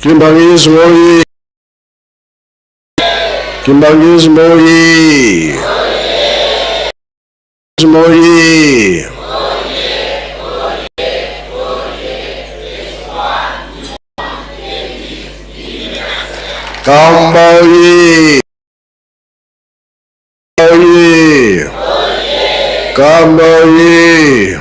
Kimbangizi moye. Kimbangizi moye. Moye. Kamboye. Kamboye. Kamboye.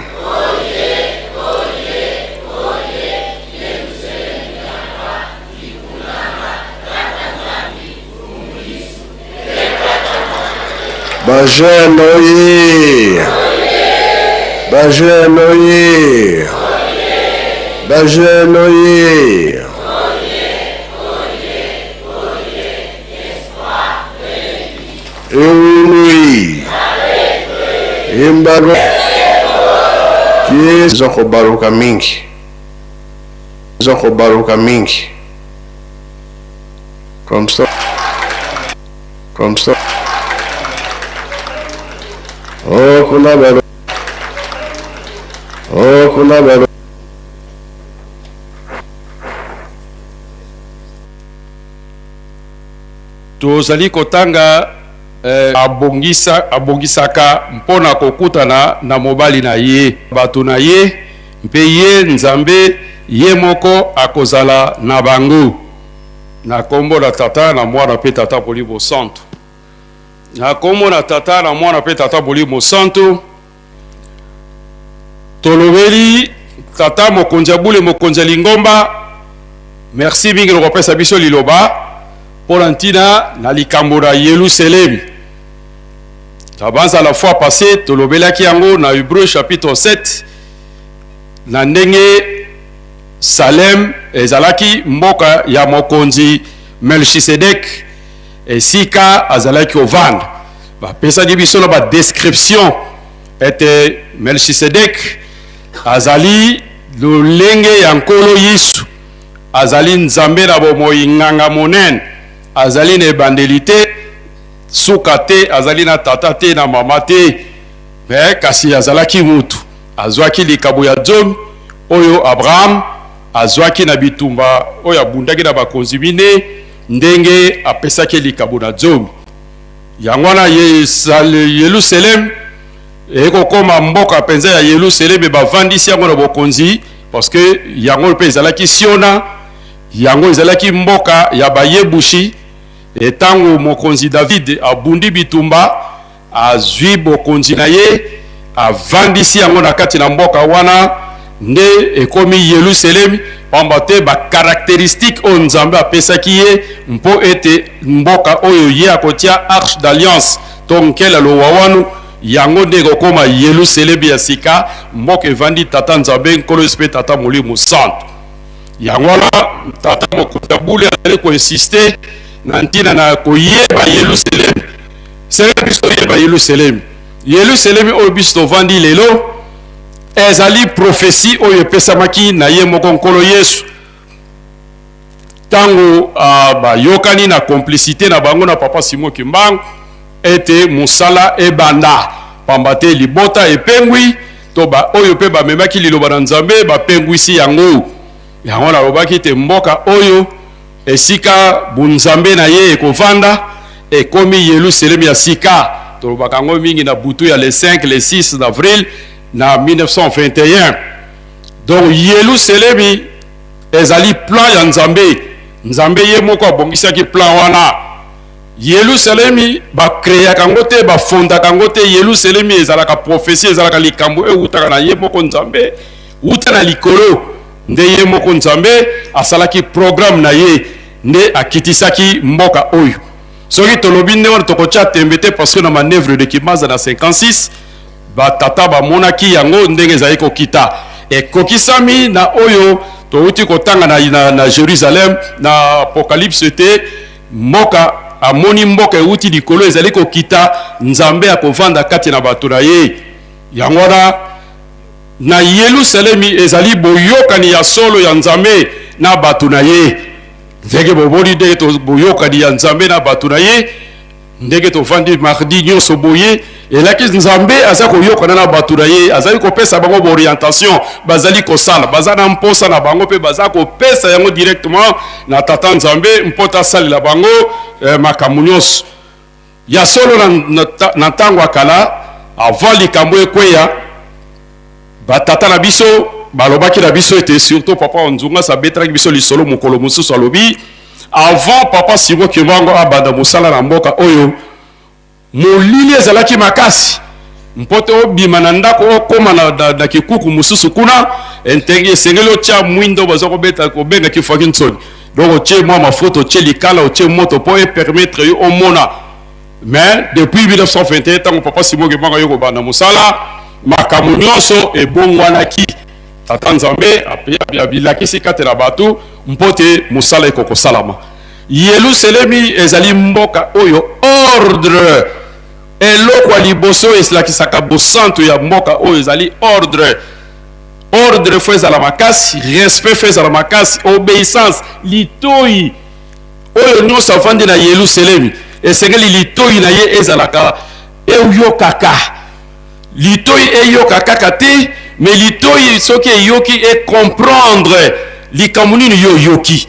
Bajenoye. Bajenoye. Bajenoye. Oui. Imbago. Kies zako baruka mingi. Zako baruka mingi. Comme ça. Comme ça. Oh, kuna baro. Oh, kuna baro. Tozali kotanga abongisaka mpona kokutana na mobali na ye bato na ye mpe ye nzambe ye moko akozala na bango na kombo na tata na mwana mpe tata Molimo Santo na kombo na tata na mwana mpe tata Molimo Santo tolobeli tata mokonzi ya bule mokonzi ya lingomba merci mingi lokopesa biso liloba pour ntina na likambo na Yerusalem. Tabanza la fois passée, tolobelaki yango na Hébreu chapitre 7 na ndenge Salem ezalaki mboka ya mokonzi Melchisedek esika azalaki ovanda. Bapesa di biso na ba description ete Melchisedek azali lolenge ya nkolo Yesu azali nzambe na bomoi nganga monene azali na ebandelite suka te azali na tata te na mama te me kasi azalaki mutu azwaki likabo ya Nzambe oyo Abraham azwaki na bitumba oyo abundaki na bakonzi mine ndenge apesaki likabo na Nzambe yango na Yerusalem ekokoma mboka penza ya Yerusalem bavandisi yango na bokonzi parce que yango mpe ezalaki siona yango ezalaki mboka ya bayebushi etango mokonzi David abundi bitumba azwi bokonzi na ye avandisi yango na kati na mboka wana nde ekomi Yerusalem pamba te ba caractéristique o nzambe apesaki ye mpo ete mboka oyo ye akotia arche d'alliance tonkela lowa wanu yango nde ekokoma Yerusalem ya sika mboka evandi tata nzambe nkolo espe tata Molimo Santo yango wana tata mokuta bule azali koinsiste na ntina na koyeba Yerusalem sere biso yeba Yerusalem Yerusalem oyo biso tovandi lelo ezali prophétie oyo epesamaki na ye moko nkolo Yesu tango bayokani na complicité na bango na papa Simon Kimbangu ete musala ebanda pamba te libota epengwi to ba oyo pe bamemaki liloba na nzambe bapengwisi yango yango nalobaki te mboka oyo esika bunzambe na ye ekovanda ekomi Yerusalem ya sika tolobaka yango mingi na butu ya le 5 le 6 d'avril na 1921 donc Yerusalem ezali plan ya nzambe ye moko abongisaki plan wana Yerusalem bakreya kango te bafonda kango te Yerusalem ezalaka prophétie ezalaka likambo eutaka na ye moko nzambe uta na likolo nde ye moko nzambe asalaki programme na ye nde akitisaki mboka oyo soki tolobi nde wana tokotia tembe te parce que na manœuvre de Kimaza na 56 batata bamonaki yango ndenge ezali kokita ekokisami na oyo touti kotanga na Jérusalem na Apocalypse te mboka amoni mboka euti likolo ezali kokita nzambe akovanda kati na bato na ye yango wana na Yerusalem ezali boyokani ya solo ya nzambe na bato na ye ndenge boboni ndenge boyokani ya nzambe na bato na ye ndenge to vandi mardi nyonso boye elaki nzambe aza koyokana na bato na ye azali kopesa bango orientation bazali kosala baza na mposa na bango mpe baza kopesa yango directement na tata nzambe mpota asalela bango makambo nyonso ya solo na ntango ya kala avant likambo ekweya batata na biso balobaki na biso ete surtout papa Nzunga sabetraki biso lisolo mokolo mosusu alobi avant papa Simon Kimbangu abanda mosala na mboka oyo molili ezalaki makasi mpote obima na ndako okoma na kikuku mosusu kuna entenge esengeli otya mwindo baza kobeta kobenga kifaki nsoni donc otie mwa mafuta otie likala otie moto mpo epermettre yo omona mais depuis 1921 ntango papa Simon Kimbangu ayo kobanda mosala makambo nyonso ebongwanaki tata nzambe abilakisi kate na bato mpote mosala ekokosalama Yelusalemi ezali mboka oyo ordre eloko liboso esilakisaka bosantu ya mboka oyo ezali ordre fo ezala makasi respect fo ezala makasi obéissance litoi oyo nyonso avandi na Yelusalemi esengeli litoi na ye ezalaka eyokaka litoi eyokaka te mais litoi soki eyoki comprendre likambo nini yo yoki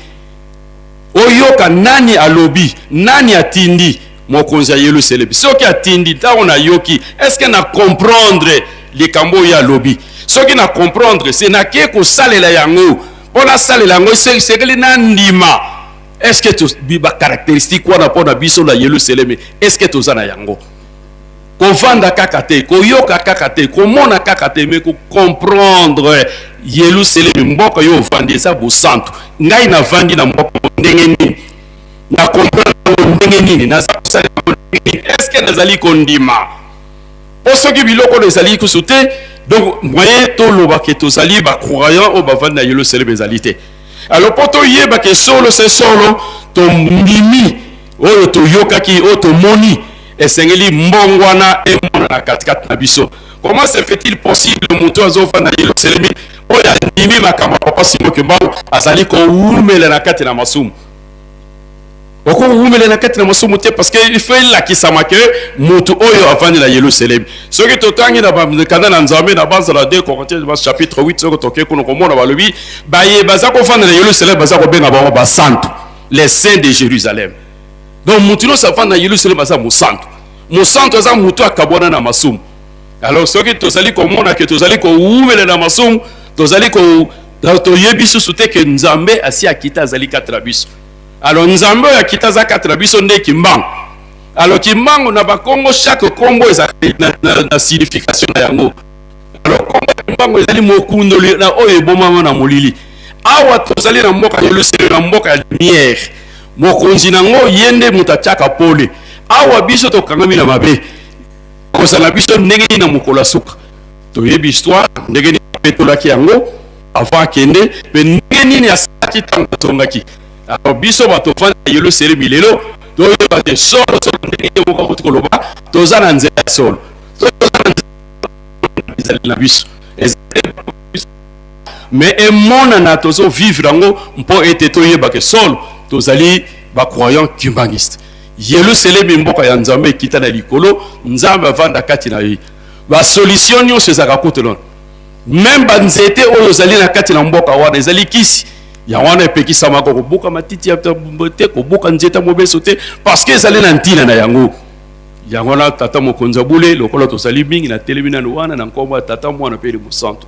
oyoka nani alobi nani atindi mokonzi ya Yelusalemi soki atindi ntango na yoki est-ce que na comprendre likambo ya alobi soki na comprendre c'est na ke kosalela yango mpo nasalela yango esengeli na ndima est-ce que tobiba caractéristique wana mpo na biso na Yelusalemi est-ce que toza na yango kovanda kaka te koyoka kaka te komona kaka te me comprendre Yelusalemi mboka yo ovandi eza bosantu ngai navandi na mboka ndenge nini na comprendre ndenge nini na sala est-ce que nazali kondima po soki biloko ezali kusu te donc moyen toloba ke tozali bacroyant oyo bavandi na Yelusalemi ezali te alors po toyeba ke solo se solo tondimi oyo toyokaki oyo tomoni esengeli mbongwana emona na katikati na biso. Comment se fait-il possible moto azofanda Yelusalemi oyo andimi makambo papa Simon Kimbangu azali koumela na kati na masumu oko umela na kati na masumu te parce que il faut lakisama ke moto oyo avandi na Yelusalemi soki totangi na bakanda na nzambe na base la 2 Corinthiens chapitre 8 soki toke kono komona balobi baye baza kofanda na Yelusalemi baza kobenga bango basantu les saints de Jérusalem. Donc moutino savant na Yelusalemi baza mosantu aza mutu akabwana na masumu. Alors soki tozali komona ke tozali ko umela na masumu tozali ko toyebi susu te ke nzambe asi akita azali katra biso. Alors nzambe ya kita za katra biso nde kimbangu. Alors kimbangu na bakongo chaque kombo eza na signification na yango. Alors kombo kimbangu ezali mokundo na oyo ebomama na molili. Awa tozali na mboka Yelusalemi na mboka ya lumière. Mokonzi nango yende mutachaka pole. Awa biso tokangami na mabe. Kosala biso ndenge na mukola suka. Toyebi histoire ndenge ni petolaki yango avant kende pe ndenge nini asaki tango tongaki. Alors biso batofanda Yelusalemi lelo toyeba te solo ndenge moka kutoloba tozana nzela solo. Na biso. Mais emona na tozo vivre yango mpo ete toyeba ke solo tozali ba croyant kimbangiste. Yelusalemi mboka ya nzambe kita na likolo nzambe avanda kati na ye ba solution nyonso ezaka kotelon même ba nzete oyo zali na kati na mboka wana ezali kisi ya wana epekisama ko kobuka matiti ya te kobuka nzeta mobeso te parce que ezali na ntina na yango na tata mokonzi bule lokola tozali mingi na telemina wana na nkombo tata mwana pe mosantu.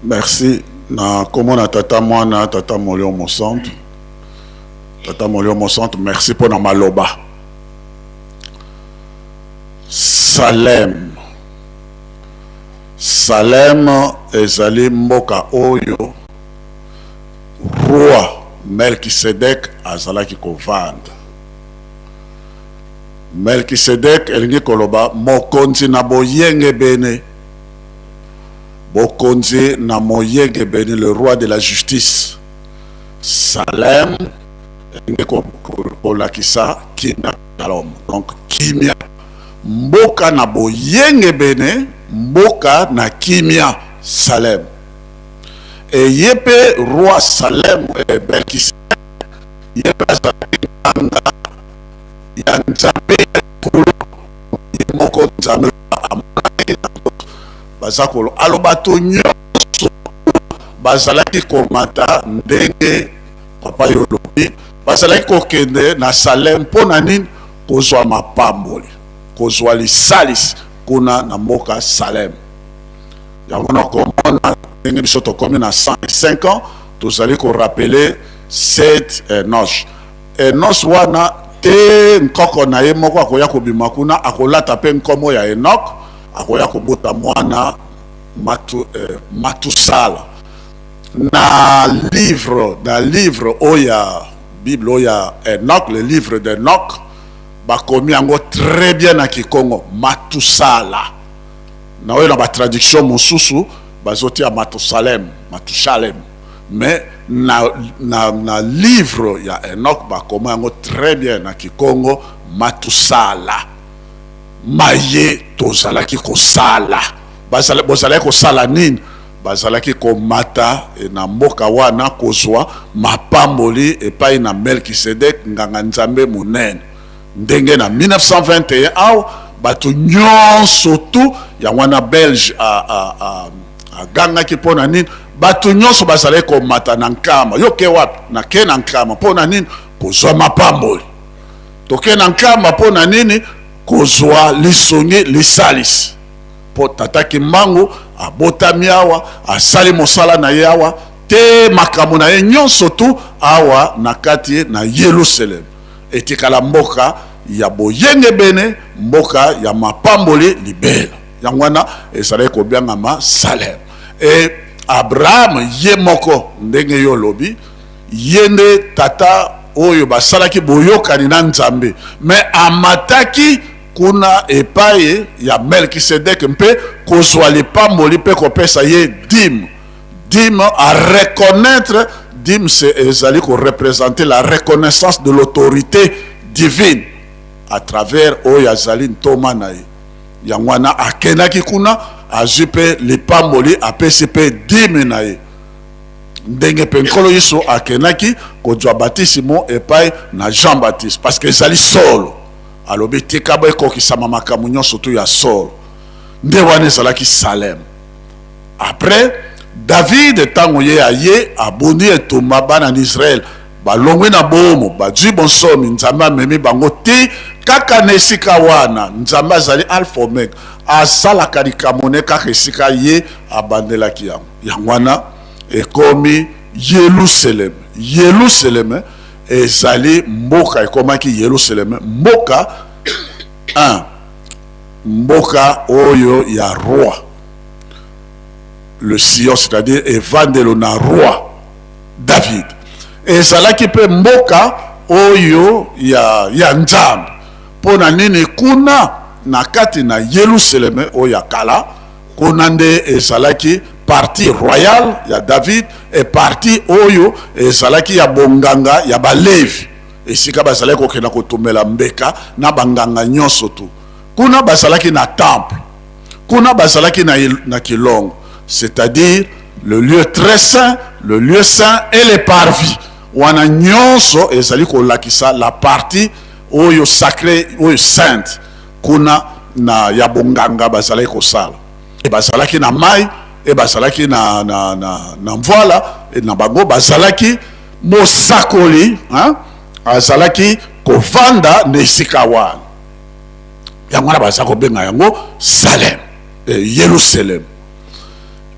Merci. Na komona tata mwana tata molio mosantu. Tata molio mosantu, merci pour na maloba. Salem. Salem ezali mboka oyo roi Melkisedek azalaki kovanda. Melkisedek elingi koloba mokonzi na boyenge bene. Bokonzi na moyenge bene, le roi de la justice. Salem elingi kolakisa kimia kalom. Donc kimia mboka na boyenge bene, mboka na kimia Salem. et yépe roi Salem et Belkis yépe azanga ya nzambe kolo moko nzambe bazakolo alobato nyonso bazalaki komata ndenge papa yolobi bazalaki kokende na Salem mpona nini kozwa mapamboli kozwa lisalisi kuna na mboka Salem yango na komona ndenge biso tokomi na 105 ans tozali korapele 7 noche Enoch wana te nkoko na ye moko akoya kobima kuna akolata pe nkomo ya Enoch akoya kobota mwana Matusala na livre oya Bible oya Enoch, le livre d'Enoch bakomi yango très bien na Kikongo Matusala na oyo na ba traduction mosusu bazoti ya Matusalem mais na livre ya Enoch bakomi yango très bien na Kikongo Matusala maye tozalaki kosala bozalaki kosala nini bazalaki komata na mboka wana kozwa mapamboli epai na Melkisedek nganga nzambe munene ndenge na 1921 aw bato nyonso tu ya wana Belge agangaki mpona nini bato nyonso bazalaki komata na nkama yoke wapi nake na nkama mpona nini kozwa mapamboli toke na nkama mpona nini kozwa lisongi lisalisi po tata Kimbangu abotami awa asali mosala na ye awa te makambo na ye nyonso tu awa na kati na Yerusalem etikala mboka ya boyenge bene mboka ya mapamboli libela yango wana ezalaki kobiangama Salem e Abraham ye moko ndenge yo lobi yende tata oyo basalaki boyokani na Nzambe mais amataki kuna epaye ya Melkisedek mpe kozwa lipamboli mpe kopesa ye dîme à reconnaître dîme c'est ezali ko représenter la reconnaissance de l'autorité divine à travers oyo azali ntoma na ye yango wana akendaki kuna azwi mpe lipamboli apesi mpe dîme na ye ndenge mpe nkolo Yesu akendaki kozwa batisimo epai na Jean Baptiste parce que ezali solo alobi tika boy kokisama makambo nyonso tu ya solo nde wana ezalaki Salem après David tango ye aye aboni etumba bana n'Israël balongwe na bomo bazwi bonsomi Nzambe amemi bango te kaka na esika wana Nzambe azali alpha omega asalaka likambo ne kaka esika ye abandelaki yango wana ekomi Yerusalem ezali mboka ekomaki Yerusalem mboka oyo ya roi le Sion c'est-à-dire evandelo na roi David ezalaki pe mboka oyo ya Nzambe pona nini kuna na kati na Yerusalem oyo ya kala kuna nde ezalaki parti royal ya David et parti oyo ezalaki ya bonganga ya balevi esika bazalaki kokenda kotumela mbeka na banganga nyonso tu kuna bazalaki na temple kuna bazalaki na kilongo c'est-à-dire le lieu très saint le lieu saint et les parvis wana nyonso ezali kolakisa la partie oyo sacré oyo sainte kuna na ya bonganga bazalaki kosala e bazalaki na mai e bazalaki na mvoila e na bango bazalaki mosakoli azalaki kovanda na esika wana yango wana baza kobenga yango Salem Yerusalem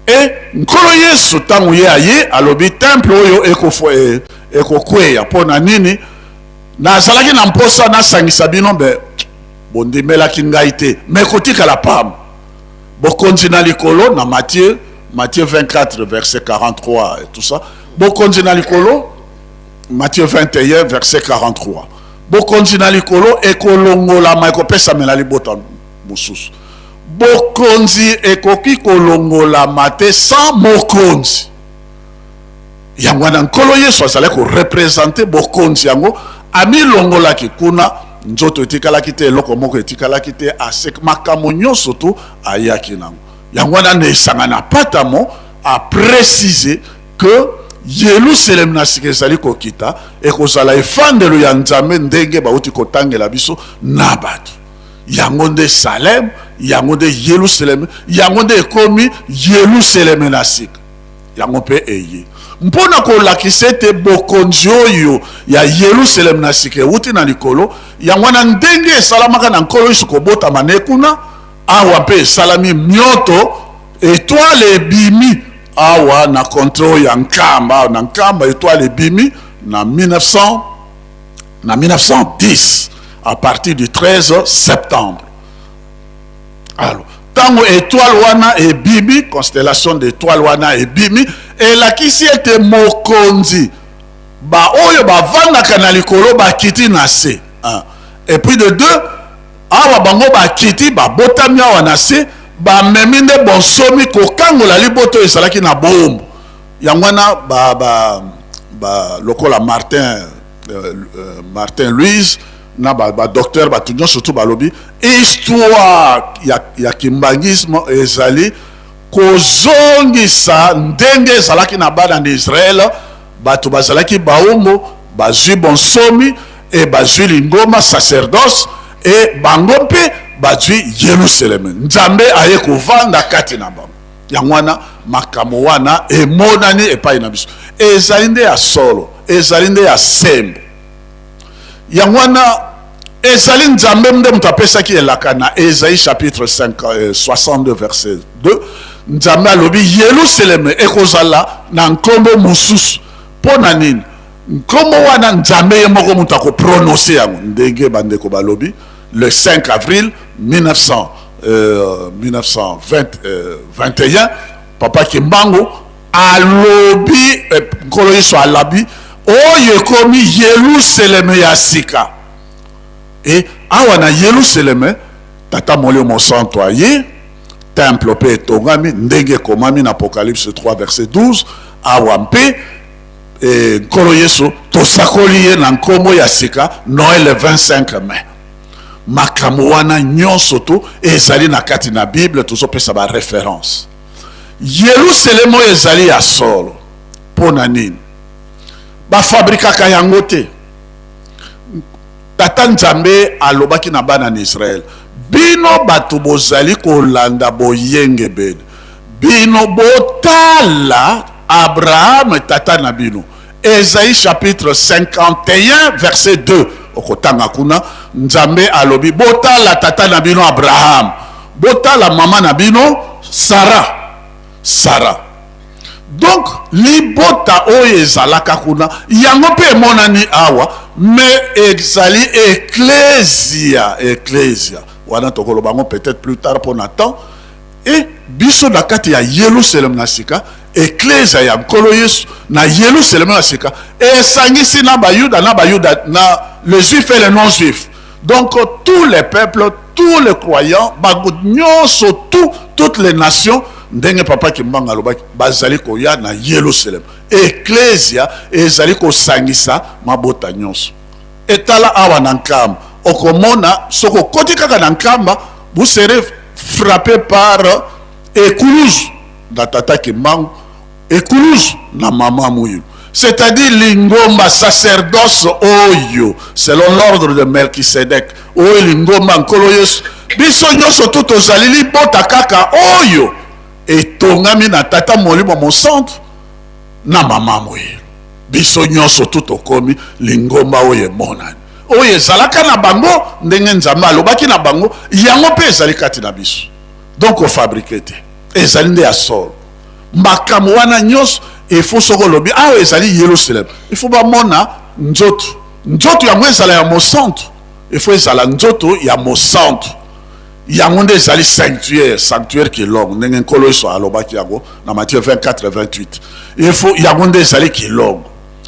e nkolo Yesu ntango ye aye alobi temple oyo ekokweya mpona nini nazalaki na mposa nasangisa bino mbe bondimelaki ngai te me kotikala pamba bokonzi na likolo na Matthieu 24 verset 43 et tout ça bokonzi na likolo Matthieu 21 verset 43 bokonzi na likolo ekolongolama ekopesamela libota mosusu bokonzi ekoki kolongolama te sans mokonzi yango wana nkolo Yesu azalaki korepresente bokonzi yango amilongolaki kuna nzoto etikalaki te eloko moko etikalaki te asek makambo nyonso tu ayaki nango yango wana na esanga na patamo a préciser que Yerusalem na sika ezali kokita ekozala efandelo ya Nzambe ndenge bauti kotangela biso na bato. Yango nde Salem, yango nde Yerusalem, yango nde ekomi Yerusalem na sika. Yango mpe eye. Mpona kolakisa ete bokonzi oyo ya Yerusalem na sika euti na likolo, yango na ndenge esalamaka na nkolo Yesu kobotama ne kuna, awa mpe esalami mioto étoile ebimi awa na contrôle ya nkamba, na nkamba étoile ebimi na 1910 à partir du 13 septembre. Alors, tango étoile wana ebimi, constellation d'étoile wana ebimi, elakisi ete mokonzi ba oyo bavandaka na likolo bakiti na se. Et puis de deux, awa bango bakiti babotami awa na se, bamemi nde bonsomi kokangola liboto ezalaki na bombo. Yango wana lokola Martin Louise na docteur batunyo surtout balobi histoire ya kimbangisme ezali kozongisa ndenge ezalaki na bana na Israël, bato bazalaki baumbo bazwi bonsomi et bazwi lingoma sacerdoce et bango mpe bazwi Yerusalem. Nzambe aye kovanda kati na bango. Yango wana makambo wana emonani epai na biso. Ezali nde ya solo, ezali nde ya sembo. Yango wana ezali Nzambe nde mutu apesaki elaka na Esaïe chapitre 62 verset 2. Nzambe alobi Yerusalem ekozala na nkombo mosusu. Pona nini? Nkombo wana Nzambe ye moko mutu akoprononce yango ndenge bandeko balobi le 5 avril 1921 Papa Kimbangu alobi nkolo Yesu alabi oyo ekomi Yerusalem ya sika. Et awa na Yerusalem tata molio mosanto aye temple pe tongami ndenge komami na Apocalypse 3 verset 12 awa mpe nkolo Yesu tosakoli ye na nkombo ya sika Noël le 25 mai. Makambo wana nyonso to ezali na kati na Bible tozopesa ba référence. Yerusalem ezali ya solo pona nini? Ba fabrikaka yango te. Tata Nzambe alobaki na bana na Israël, bino bato bozali kolanda boyenge bene, bino botala Abraham tata na bino. Esaïe chapitre 51 verset 2 okotanga kuna Nzambe alobi botala tata na bino Abraham, botala mama na bino Sarah. Donc libota oyo ezalaka kuna yango pe monani awa mais exali ecclesia wana tokolo bango peut-être plus tard pour Nathan et biso na kati ya Yerusalem na sika ecclesia ya nkolo Yesu na Yerusalem na sika esangisi na bayuda na les juifs et les non-juifs. Donc tous les peuples, tous les croyants, toutes les nations ndenge papa Kimbanga lobaki bazali koya na Yerusalem. Ecclesia ezali ko sangisa mabota nyonso. Etala awa na nkamba okomona soko koti kaka na nkamba vous serez frappé par éclouse na tata Kimbanga, éclouse na mama muyu. C'est-à-dire lingomba sacerdoce oyo selon l'ordre de Melchisedec oyo lingomba nkolo Yesu biso nyonso tout ozali libota kaka oyo etongami na tata molimo mo centre na mama moye biso nyonso tout okomi lingomba oyo emonani oyo ezalaka na bango ndenge Nzambe alobaki na bango yango mpe ezali kati na biso. Donc ofabrike te ezali nde ya solo makambo wana nyonso. Il faut se relever. Ah, ezali Yerusalem. Il faut pas mona nzoto. Nzoto ya mwe zala ya mo centre. Il faut ezala nzoto ya mo centre. Ya ngonde ezali sanctuaire qui est long. Ndenge nkolo Yesu alobaki yango na Matthieu 24 et 28. Il faut ya ngonde ezali qui est long.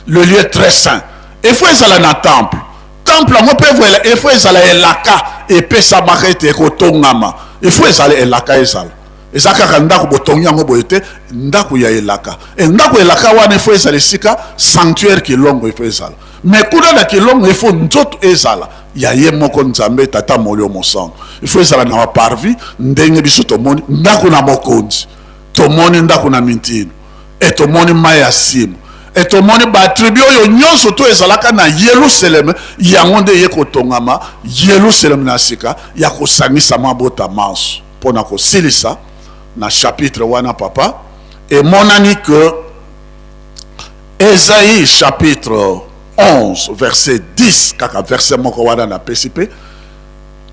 Le lieu très saint. Il faut ezala na temple. Temple mo pe voela. Il faut ezala elaka et pesa makete ko tongama. Il faut ezala elaka ezala. Ezaka ndako botongi yango boyete ndako ya elaka. Et ndako elaka wana ifo ezala sika sanctuaire ki longo ifo ezala. Mais kuna da ki longo ifo nzoto ezala. Ya ye moko Nzambe tata molio mosango. Ifo ezala na parvi ndenge biso tomoni ndako na mokonzi. Tomoni ndako na mintino. et au monde mayasim et au monde batribu yo nyonso to ezalaka na Yerusalem yango nde ye kotongama Yerusalem na sika ya kosangisa mabota manso pona kosilisa na chapitre wana papa et monani que Esaïe chapitre 11 verset 10 kaka verset moko wana na PCP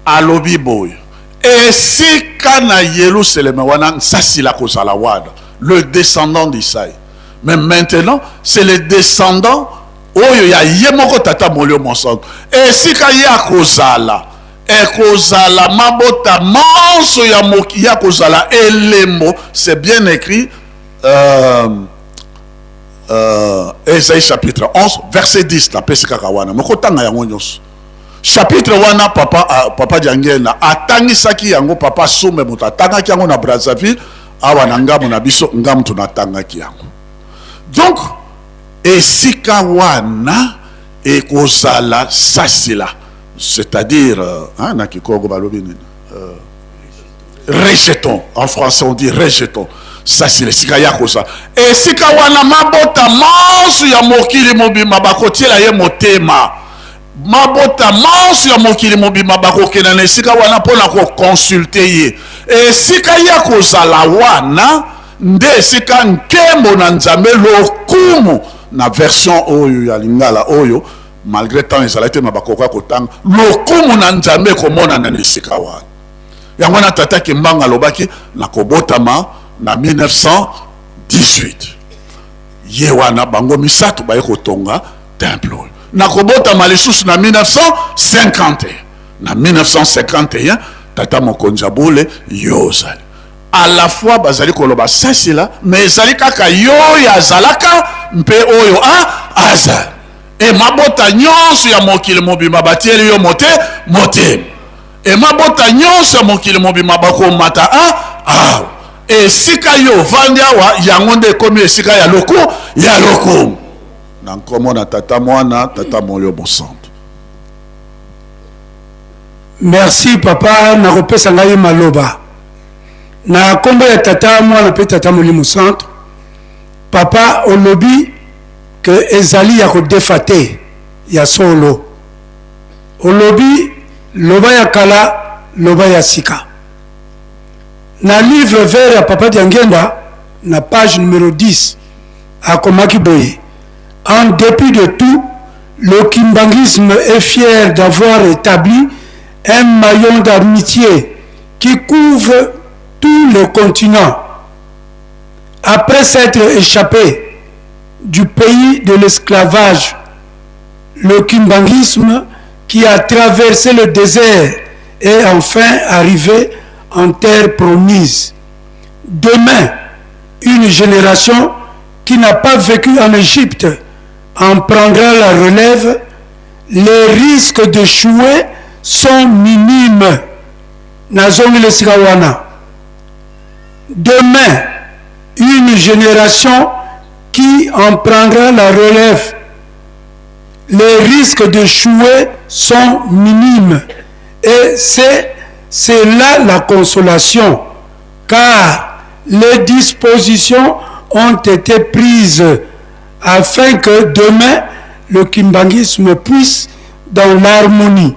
alobi boy et si kana Yerusalem wana sasila kozala wana le descendant d'Isaïe. Mais maintenant, c'est le descendant oyo ya yemoko tata molio monsanto. Et si ka ya kozala, e kozala mabota manso ya moki ya kozala elembo, c'est bien écrit Esaïe chapitre 11 verset 10 la pesika kawana. Moko tanga yango nyonso. Chapitre wana papa Diangena atangisaki yango papa Sume muta atangaki yango na Brazzaville awa na ngamu na biso ngamu tunatangaki yango. Donc esika wana ekozala sasila, c'est-à-dire na kikogo balobi rejetons, en français on dit rejetons. Sasila esika ya kosa esika wana mabota mansu ya mokili mobima bakotiela ye motema mabota mansu ya mokili mobima bakokena na esika wana mpona koconsulte ye esika ya kozala wana nde esika nkembo na nzambe lokumu na version oyo ya lingala oyo malgré temps ezala te mabakoka kotanga lokumu na nzambe komonana na esika wana yango na tata Kimbanga lobaki na kobotama na 1918 ye wana bango misato baye kotonga temple oyo na kobotama lisusu na 1951 na 1951 tata mokonzi bole yozali à la fois bazali koloba sasila mais ezali kaka yo ya zalaka mpe oyo azali e mabota nyonso ya mokili mobima batieli yo motema e mabota nyonso ya mokili mobima bakomata esika yo vandi awa yango nde ekomi esika ya lokumu na nkomo na tata mwana tata molio bosanto. Merci papa na kopesa ngai maloba na kombo ya tata mwana pe tata molimo centre papa olobi que ezali ya kodefate ya solo olobi loba ya kala loba ya sika na livre vert ya papa Diangenda na page numéro 10 akomaki boye en dépit de tout le kimbangisme est fier d'avoir établi un maillon d'amitié qui couvre tout le continent. Après s'être échappé du pays de l'esclavage, le kimbangisme qui a traversé le désert est enfin arrivé en terre promise. Demain, une génération qui n'a pas vécu en Égypte en prendra la relève. Les risques d'échouer sont minimes. Nazongi le Sikawana. Demain, une génération qui en prendra la relève. Les risques d'échouer sont minimes. Et c'est là la consolation, car les dispositions ont été prises afin que demain, le kimbangisme puisse, dans l'harmonie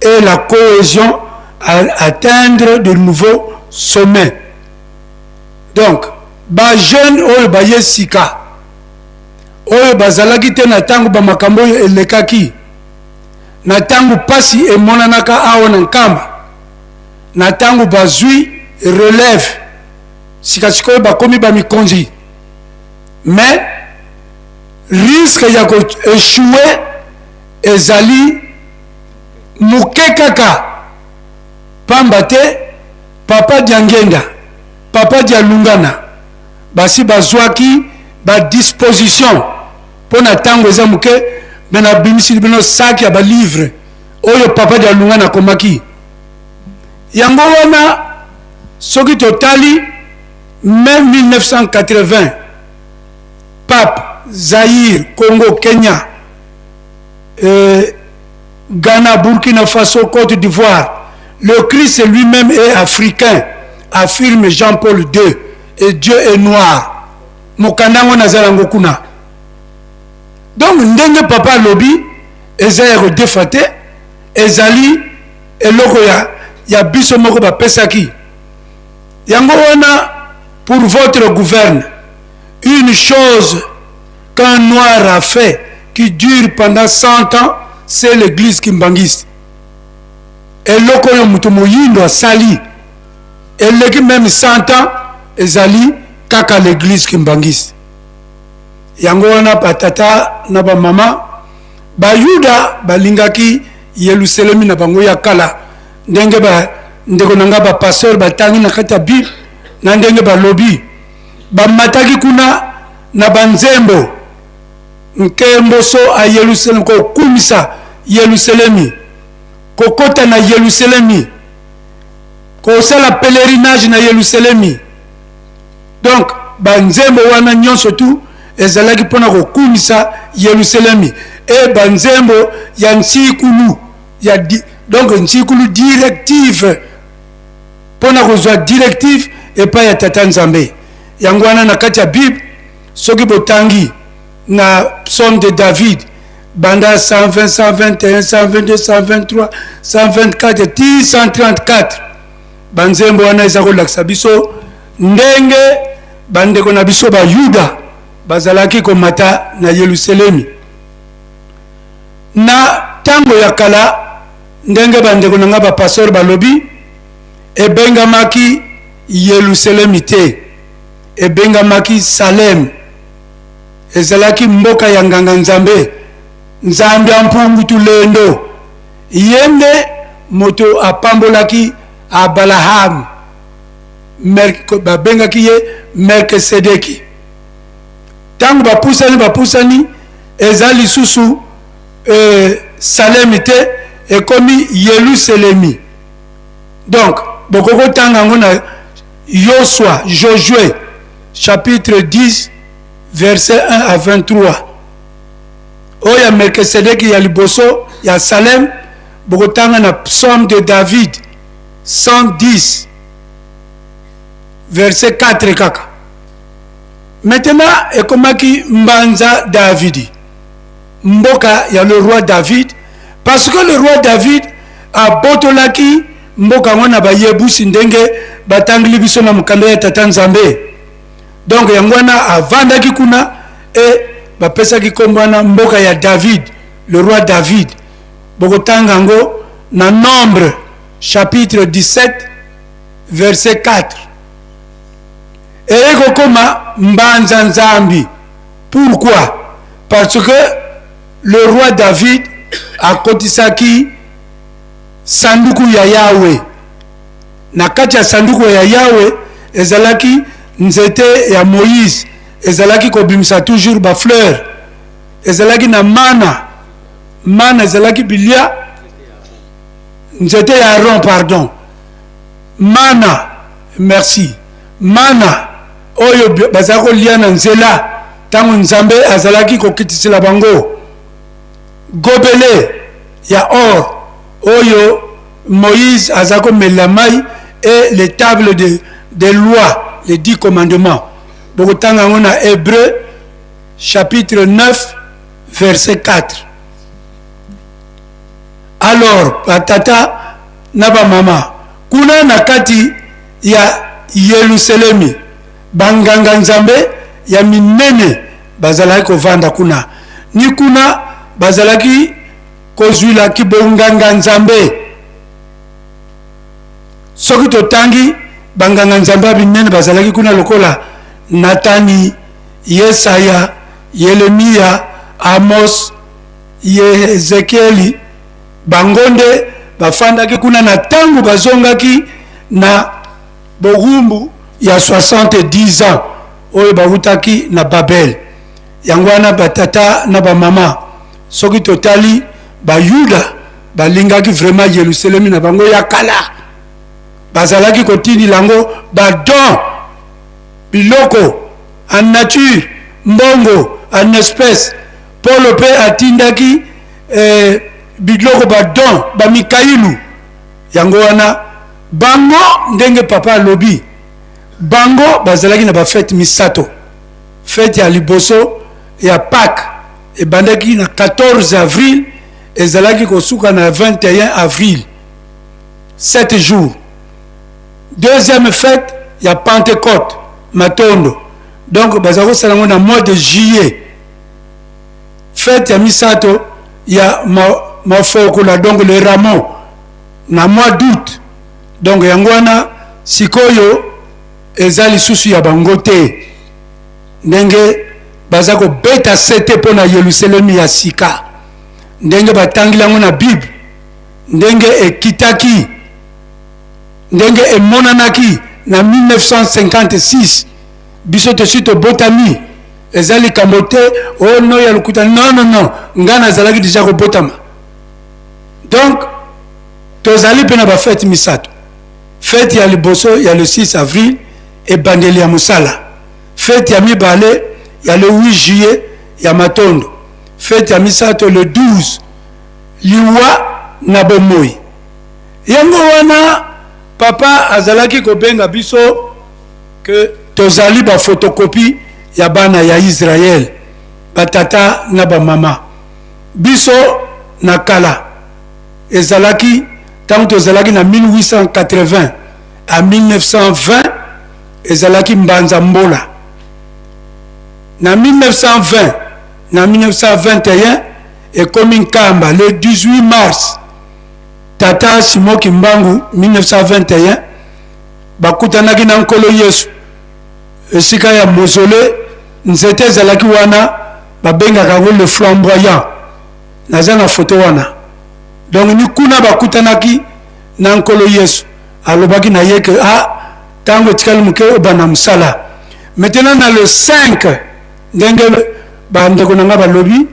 et la cohésion, atteindre de nouveaux sommets. Donc, ba jeune oyo ba yesika oyo bazalaki te na tango ba makambo elekaki na tango pasi emonanaka awa na nkamba na tango bazwi relève sikasikoyo bakomi ba mikonzi mais risque ya ko échouer ezali muke kaka pamba te papa Diangenda papa Dialungana basi bazwaki ba disposition pona tango eza muke bena bimisi bino saki ya ba livre oyo papa Dialungana komaki yango wana soki totali même 1980 Pape Zaïre Congo Kenya Ghana Burkina Faso Côte d'Ivoire le Christ lui-même est africain, affirme Jean-Paul II, et Dieu est noir. mokandango nazalango kuna. Donc ndenge papa lobi ezaya ko defate ezali eloko ya biso moko ba pesaki. Yango wana pour votre gouverne, une chose qu'un noir a fait qui dure pendant 100 ans, c'est l'église kimbangiste. Eloko yo mutu moyindo asali eleki même 100 ans ezali kaka l'église kimbangiste. Yango wana patata na ba mama ba yuda balingaki Yerusalemi na bango ya kala ndenge ba ndeko nanga ba pasteur batangi na kata Bible na ndenge ba lobi ba mataki kuna na banzembo nkembo so a Yerusalemi ko kumisa Yerusalemi ko kota na Yerusalemi ko sala pèlerinage na Yerusalemi. Donc banzembo wana nyonso tu ezalaki pona ko kumisa Yerusalemi e banzembo ya nsikulu ya donc nsikulu directive pona ko zwa directive et pas ya tata Nzambe. Yango wana na kati ya Bible soki botangi na psaume de David banda 120 121 122 123 124 134 banzembo wana eza kolakisa biso ndenge bandeko na biso ba Yuda bazalaki komata na Yerusalemi na tango ya kala ndenge bandeko nanga ba pasteur balobi ebengamaki Yerusalemi te ebengamaki Salem ezalaki mboka ya nganga Nzambe Nzambe ampungu tulendo yende moto apambolaki Abraham babengaki ye Melkisedeki. Tango bapusani ezali susu Salem te ekomi Yerusalemi. Donc bokoko tanga ngona Josué chapitre 10 verset 1 à 23. Oya Melkisedeki ya liboso ya Salem bokotanga na psaume de David 110 verset 4 kaka. Maintenant ekomaki mbanza David mboka ya le roi David parce que le roi David a botolaki mboka ngona ba yebusi ndenge batangli biso na mukanda ya tata Nzambe. Donc yangwana avandaki kuna et bapesaki kombana mboka ya David, le roi David. Bokotanga ngo na Nombre chapitre 17 verset 4. Et kokoma mbanza Nzambi. Pourquoi? Parce que le roi David a kotisaki sanduku ya Yahweh. Na kati ya sanduku ya Yahweh ezalaki nzete ya Moïse, ezalaki kobimisa toujours ba fleur, ezalaki na mana ezalaki bilia nzete ya Aaron, pardon, mana, merci, mana oyo bazako lia na nzela tango Nzambe azalaki kokitisela bango, gobele ya or oyo Moïse azako melamai et les tables de loi, les 10 commandements. Bokotanga ngona Hébreu chapitre 9 verset 4. Alors patata naba mama kuna nakati ya Yerusalemi banganga Nzambe ya minene bazalaki kovanda kuna ni kuna bazalaki kozwila kibonganga Nzambe. Soki totangi banganga Nzambe binene bazalaki kuna lokola Natani, Yesaya, Yeremia, Amos, Ezekieli bangonde bafandaki kuna na tango bazongaki na bogumbu ya 70 ans oyo bavutaki na Babel. Yangwana batata na ba mama soki totali ba Yuda balingaki vraiment Yerusalemi na bango ya kala bazalaki kotini lango badon biloko en nature mbongo en espèce Paul pe atindaki biloko badon ba Mikailu. Yango wana bango ndenge papa lobi bango bazalaki na ba fête misato fête ya liboso ya Pâques et bandaki na 14 avril ezalaki kosuka na 21 avril 7 jours. Deuxième fête ya Pentecôte Matondo, donc bazako salango na mois de juillet. Fête ya misato ya mafokola donc le Ramon na mois d'août. Donc yangwana sikoyo ezali susu ya bangote ndenge bazako beta sete pona Yerusalem ya sika ndenge batangilango na Bible ndenge ekitaki ndenge emonanaki na 1956 biso tosito botami ezali kamote oh no ya lukuta non ngana zalaki déjà ko botama. Donc tozali pena ba fête misato. Fête ya liboso ya le 6 avril et bandeli ya musala. Fête ya mibale ya le 8 juillet ya Matondo. Fête ya misato le 12 liwa na bomoi. Yango wana papa azalaki kobenga biso que tozali ba photocopie ya bana ya Israël batata na ba mama biso na kala ezalaki tant tozalaki na 1880 à 1920 ezalaki mbanza mbola na 1920 na 1921 et comme Nkamba le 18 mars tata Simoki Mbangu 1921 bakutanaki na nkolo Yesu esika ya mausolée nzete ezalaki wana babengaka ngo le flamboyant naza na photo wana. Donc ni kuna bakutanaki na nkolo Yesu alobaki na ye que tango tikali muke obana musala. Maintenant na le 5 ndenge bandeko nanga balobi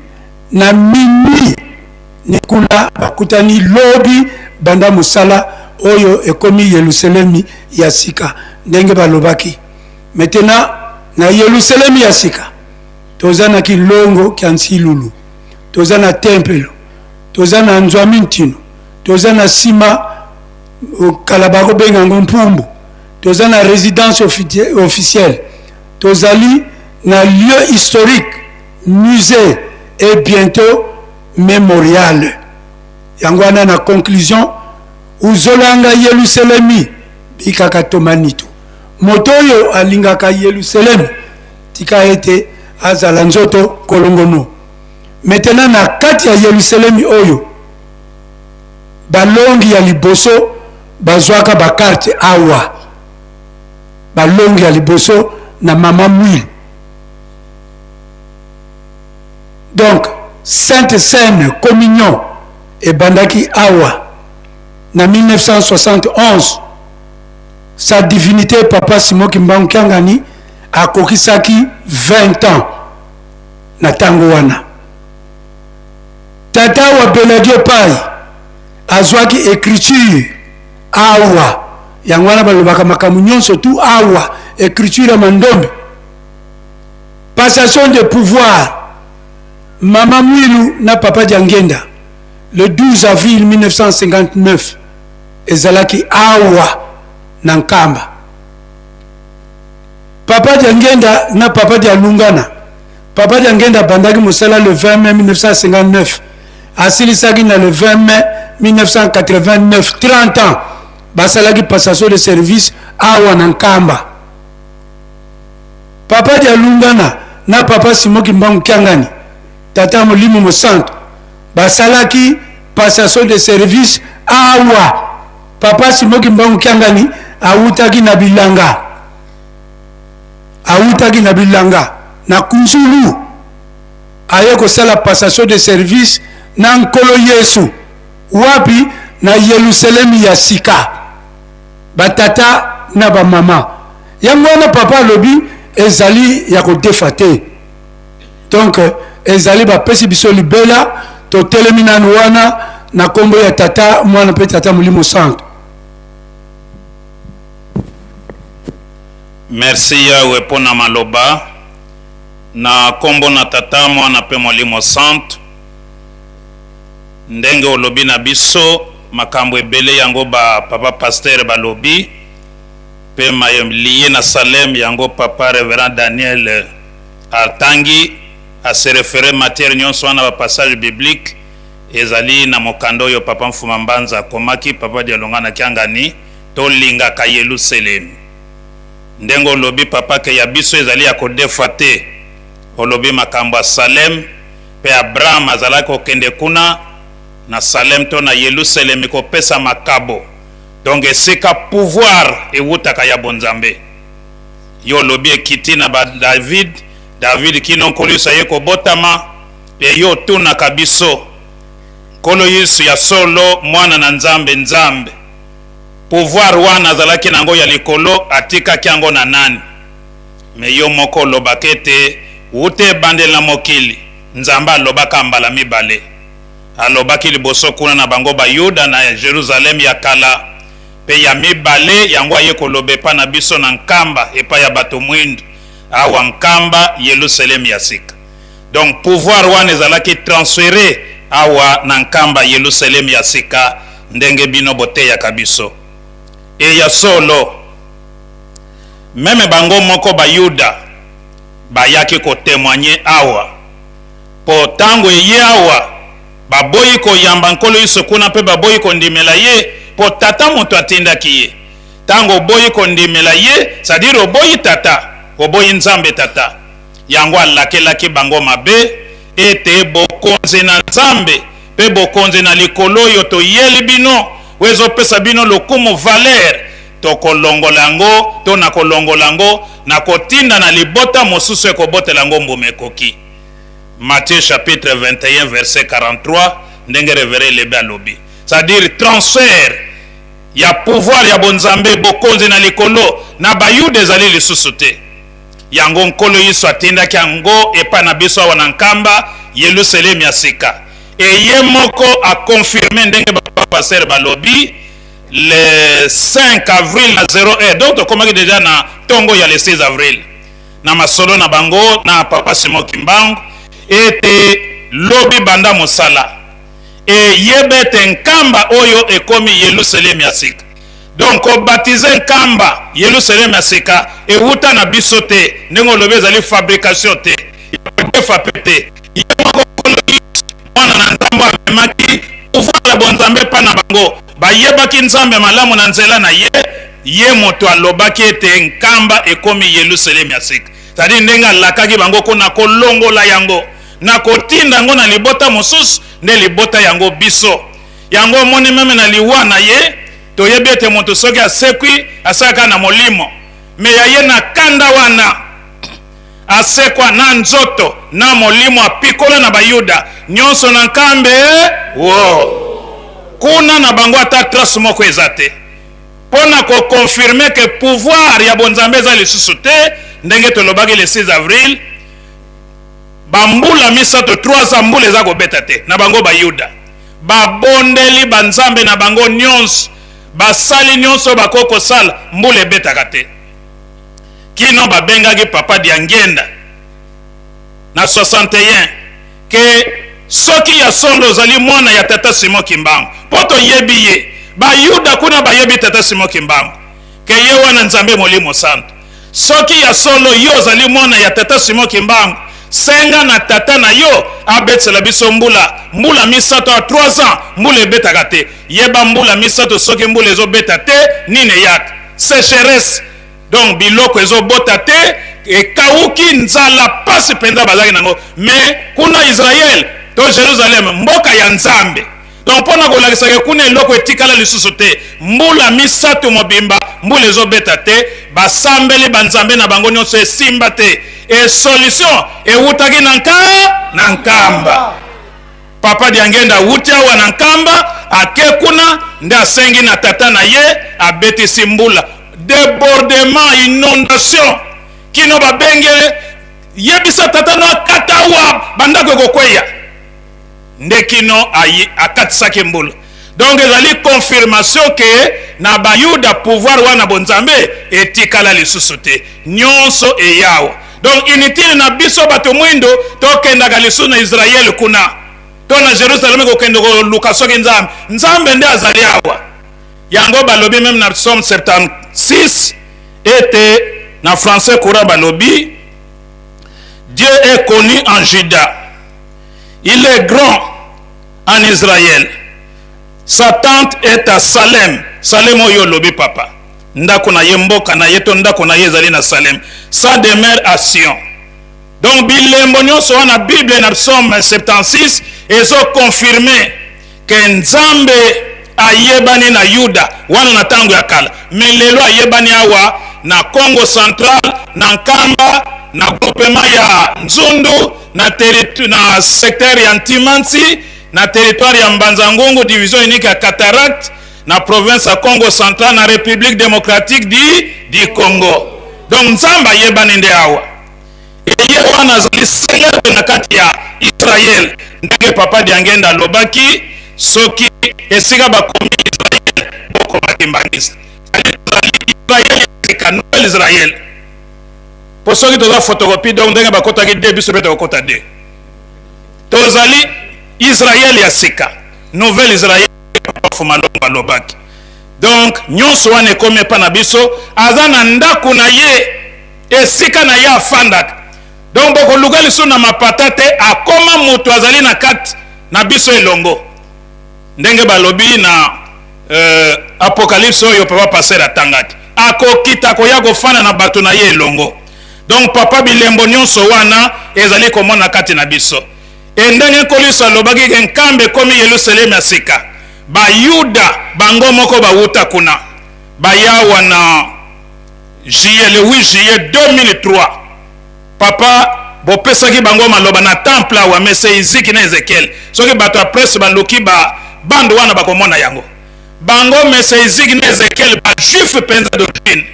na minuit ni kuna bakutani lobi banda musala oyo ekomi Yerusalemi ya sika ndenge balobaki. Maintenant na Yerusalemi ya sika tozana ki longo kiansi lulu tozana tempelo tozana nzwami ntino tozana sima kalabako bengango mpumbu tozana résidence officielle tozali na lieu historique musée et bientôt mémorial. Yangwana na conclusion uzolanga Yerusalemi bikaka tomanito motoyo alingaka Yerusalemi tika ete azala nzoto kolongono. Maintenant na kati ya Yerusalemi oyo balongi ya liboso bazwaka bakarte awa balongi ya liboso na mama mwili. Donc Sainte Seine Communion et bandaki awa na 1971 sa divinité papa Simoki Mbangu Kiangani akokisaki 20 ans na tango wana. Tata wa Benadio Pai azwaki écriture awa yangwana balobaka makamu nyonso tu awa écriture mandombe. Passation de pouvoir Mama Mwilu na papa Diangenda le 12 avril 1959 ezalaki awa na Nkamba. Papa Diangenda na papa Dialungana papa Diangenda bandaki musala le 20 mai 1959 asilisaki na le 20 mai 1989 30 ans basalaki passation de service awa na Nkamba. Papa Dialungana na papa Simoki Mbangu Kiangani tata Molimo Mosanto basalaki passation de service awa. Papa Simoki Mbangu Kiangani awutaki na bilanga na Kunzulu aye kosala passation de service na nkolo Yesu wapi na Yerusalemi ya sika batata na ba mama yango na papa lobi ezali ya kodefate. Donc ezali ba pesi biso libela to telemina wana na kombo ya tata mwana pe tata Molimo Santo. Merci Yahweh pona maloba na kombo na tata mwana pe Molimo Santo ndenge olobi na biso makambo ebele yango ba papa pasteur balobi pe lié na Salem yango papa révérend Daniel atangi a se référer matière nyonso wana ba passage biblique ezali na mokando yo papa Mfuma Mbanza komaki papa Dialonga na kiangani to linga ka Yerusalem ndengo lobi papa ke ya biso ezali ya kodefate olobi makambo ya Salem pe Abraham azala ko kende kuna na Salem to na Yerusalem ko pesa makabo donc esika pouvoir ewutaka ya bonzambe yo lobi ekiti na ba David kino kolisa ye ko botama pe yo tuna kabiso kolo Yesu ya solo mwana na nzambe pouvoir wana zalaki nango ya likolo atika kiango na nani me yo moko lobakete ute bandel na mokili nzamba lobaka mbala mibale alobaki liboso kuna na bango ba Yuda na Jerusalem ya kala pe ya mibale yango ye kolobe pa na biso na nkamba epa ya bato mwindu awa nkamba Yerusalem ya sika donc pouvoir wana zalaki transféré awa na nkamba Yerusalem ya sika ndenge bino bote ya kabiso e ya solo meme bango moko ba Yuda bayaki ko témoigner awa po tango ye awa baboyi ko yamba nkolo Yesu kuna pe baboyi ko ndimela ye po tata moto atindaki ye tango boyi ko ndimela ye c'est-à-dire oboyi tata oboyi nzambe tata yango alakelaki bango mabe ete bokonze na nzambe pe bokonze na likolo yo to yeli bino wezo pesa bino lokumu valeur to kolongolango to na kolongolango na kotinda na libota mosusu ekobotela ngo mbumekoki Matthieu chapitre 21 verset 43 ndenge révéré lebe alobi c'est-à-dire transfert ya pouvoir ya bonzambe bokonze na likolo na bayude ezali lisusu te yango nkolo Yesu atindaki yango epa na biso awa na nkamba Yerusalem ya sika e ye moko a confirmé ndenge ba pasteur balobi le 5 avril na 01 donc tokomaki déjà na tongo ya le 16 avril na masolo na bango na papa Simon Kimbangu ete lobi banda mosala e yebete nkamba oyo ekomi Yerusalem ya sika donc baptiser nkamba Yerusalem ya sika e wuta na biso te ndenge lobi ezali fabrication te defa pete mwana na nzambe amemaki pouvoir bonzambe pa na bango bayebaki nzambe malamu na nzela na ye moto alobaki ete nkamba ekomi Yerusalem ya sika c'est-à-dire ndenge alakaki bango kuna kolongola yango na kotinda yango na libota mosusu nde libota yango biso yango moni meme na liwa na ye toyebi ete moto soki asekwi asalaka na molimo me ya ye na kanda wana asekwa na nzoto na molimo apikola na bayuda nyonso na nkambe kuna na bango ata trace moko eza te pona ko confirmer que pouvoir ya bonzambe eza lisusu te ndenge tolobaki le 6 avril bambula misato 300 mbula eza kobeta te na bango bayuda babondeli banzambe na bango nyonso basali nyonso bakoko sala mbula ebetaka te kino babengaki papa Diangenda na 61 ke soki ya solo ozali mwana ya tata Simon Kimbangu poto yebi ye bayuda kuna bayebi tata Simon Kimbangu ke ye wana nzambe molimo santo soki ya solo yo ozali mwana ya tata Simon Kimbangu senga na tata na yo abetsela biso mbula misato a 3 ans mbula ebetaka te yeba mbula misato soki mbula ezobeta te nine yak sécheresse donc biloko ezobota te ekauki nzala pasi penza bazaki nango mais kuna Israël to Jerusalem mboka ya nzambe donc pona kolakisaka kuna eloko etikala lisusu te mbula misato mobimba mbula ezobeta te basambeli banzambe na bango nyonso esimba te e solution ewutaki na nkamba papa Diangenda wuti awa na nkamba ake kuna nde asengi na tata na ye abetisi mbula débordement inondation kino babengele yebisa tata no akata awa bandako kokweya nde kino akatisaki mbula donc ezali confirmation ke na bayuda pouvoir wana bonzambe etikala lisusu te nyonso eyawa donc inutile na biso bato mwindo tokendaka lisusu na Israël kuna to na Jerusalem kokende koluka soki nzambe nde azali awa yango balobi même na Psaume 76 ete na français courant balobi Dieu est connu en Juda. Il est grand en Israël. Sa tente est à Salem. Salem oyo lobi papa. Ndako na ye mboka na ye to ndako na ye ezali na Salem. Sa demeure à Sion. Donc bilembo nyonso wana Bible na Psaume 76 ezo confirmer que Nzambe ayebani na Yuda wana na tango ya kala. Mais lelo ayebani awa na Congo Central, na Nkamba, na groupement ya Nzundu, na secteur ya Ntimansi, na territoire ya Mbanza-Ngungu, division unique ya Cataract, na province ya Congo Central, na République démocratique du Congo. Donc Nzamba yebani nde awa. Eye wana zali célèbre na kati ya Israël. Ndenge papa diangenda lobaki, soki esika bakomi Israël, bokomaki mbangisa. Israël ka Nouvelle Israël. Pour ceux qui ont la photocopie, donc ndenge bakota ki début sur le kota de. Tozali Israël ya sika. Nouvelle Israël fumaloba lobaki. Donc nyonso wana ekomi pa na biso azana ndako na ye esika na ye afandaka. Donc boko lugali so na mapata te akoma moto azali na kati na biso elongo. Ndenge balobi na apocalypse oyo papa passer atangaki. Akokita koya kofana na bato na ye elongo. Donc papa bilembo nyonso wana ezali komona kati na biso. Endenge kolisa lobaki ke nkambe komi Yerusalem ya sika. Ba Yuda bango moko bauta kuna. Bayawa na le 8 juillet 2003. Papa bopesaki bango maloba na temple wa mese Iziki na Ezekiel. Soki bato ya presse baluki ba bando wana bakomona yango. Bango mese Iziki na Ezekiel ba juif penza d'origine.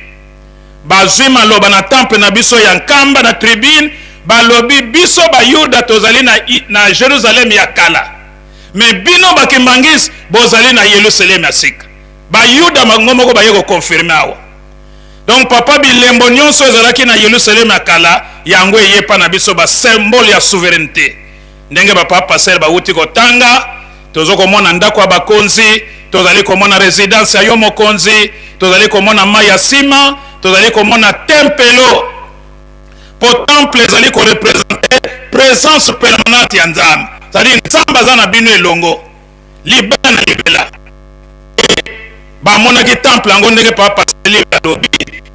Bazwi maloba na temple na biso ya Nkamba na tribune balobi biso ba Yuda tozali na Jerusalem ya kala. Mais bino bakimbangis bozali na Yerusalem ya sika. Ba Yuda bango moko bayeko confirmer awa. Donc papa bilembo nyonso ezalaki na Yerusalem ya kala yango eyepa na biso ba symbole ya souveraineté. Ndenge papa passer ba uti kotanga tozoko mona ndako ya bakonzi, tozali komona résidence ya yo mokonzi, tozali komona maya sima, tozali komona tempelo. Po temple ezali ko représenter présence permanente ya Nzambe. C'est-à-dire Nzambe azana bino elongo. Libela na libela. Ba monaki temple yango ndenge papa passer lobi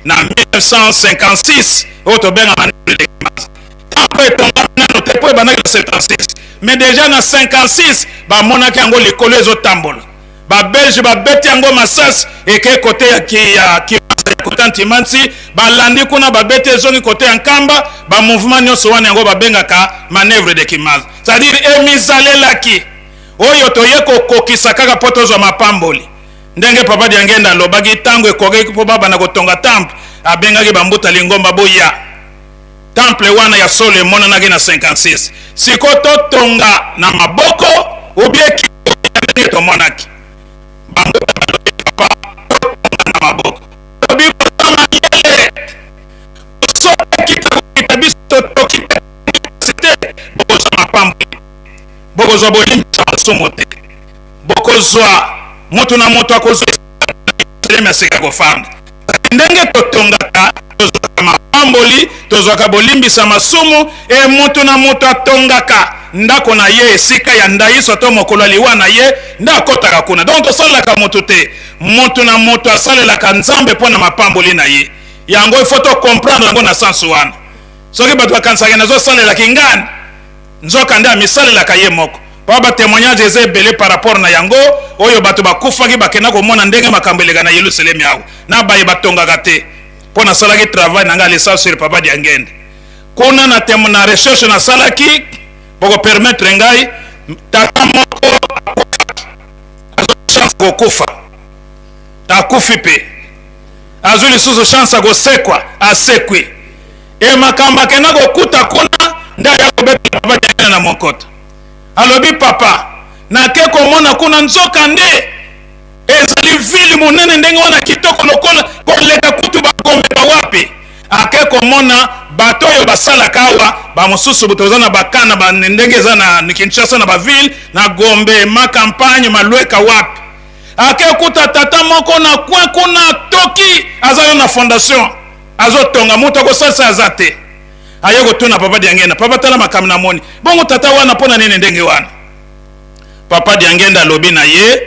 na 1956 auto benga manipule temple tonga na te po banaki 76 mais déjà na 56 ba monaki yango likolo ezo tambola ba belge ba beti yango masas eke côté ya ki côté Ntimansi ba landi kuna ba beti ezongi côté ya Nkamba ba mouvement nyonso wana yango ba bengaka manœuvre de Kimazi. C'est-à-dire emizalelaki oyo toyeko kokisa kaka poto zo mapamboli. Ndenge papa diangenda lobaki tango ekoki po baba na kotonga temple abengaki bambuta lingomba boya temple wana ya sole monanaki na 56 siko totonga na maboko obieki ndenge tomonaki bambuta balobi papa totonga na maboko obi kotama yele soki kita biso tokita c'était bokozwa mapambo bokozwa bolimbisa masumu te bokozwa moto na moto akozwa Yerusalem sika kofanda ndenge totongaka tozwaka mapamboli tozwaka bolimbisa masumu e moto na moto atongaka ndako na ye esika ya ndaiso to mokolo liwa na ye nda akotaka kuna. Donc tosalelaka moto te, moto na moto asalelaka Nzambe mpo na mapamboli na ye. Yango il faut to comprendre yango na sens wana. Soki bato bakansaka nazosalelaki ngani nzoka nde amisalelaka ye moko. Papa témoignage eza ebele par rapport na yango oyo bato bakufaki bakenda komona ndenge makambo eleka na Yerusalem yawo na baye batongaka te mpo nasalaki travail na nga lesa sur papa diangende kuna na temo na recherche nasalaki poko permettre ngai tata moko azo chance kokufa akufi pe azo lisusu chance akosekwa asekwi e makambo akenda kokuta kuna nde ayakobeta papa diangende na mokoto. Alobi papa nake komona kuna nzoka nde ezali vili monene ndenge wana kitoko lokola koleka kutu bakombe wapi ake komona bato oyo basalaka awa bamosusu botozana bakana bandenge eza na Kinshasa na baville na Gombe ma campagne malweka wapi ake kuta tata moko na kwe kuna toki azayo na fondation azotonga mutu akosalisa aza te aye kotuna papa Diangenda papa tala makambo na moni bongo tata wana pona nene ndenge wana papa Diangenda lobi na ye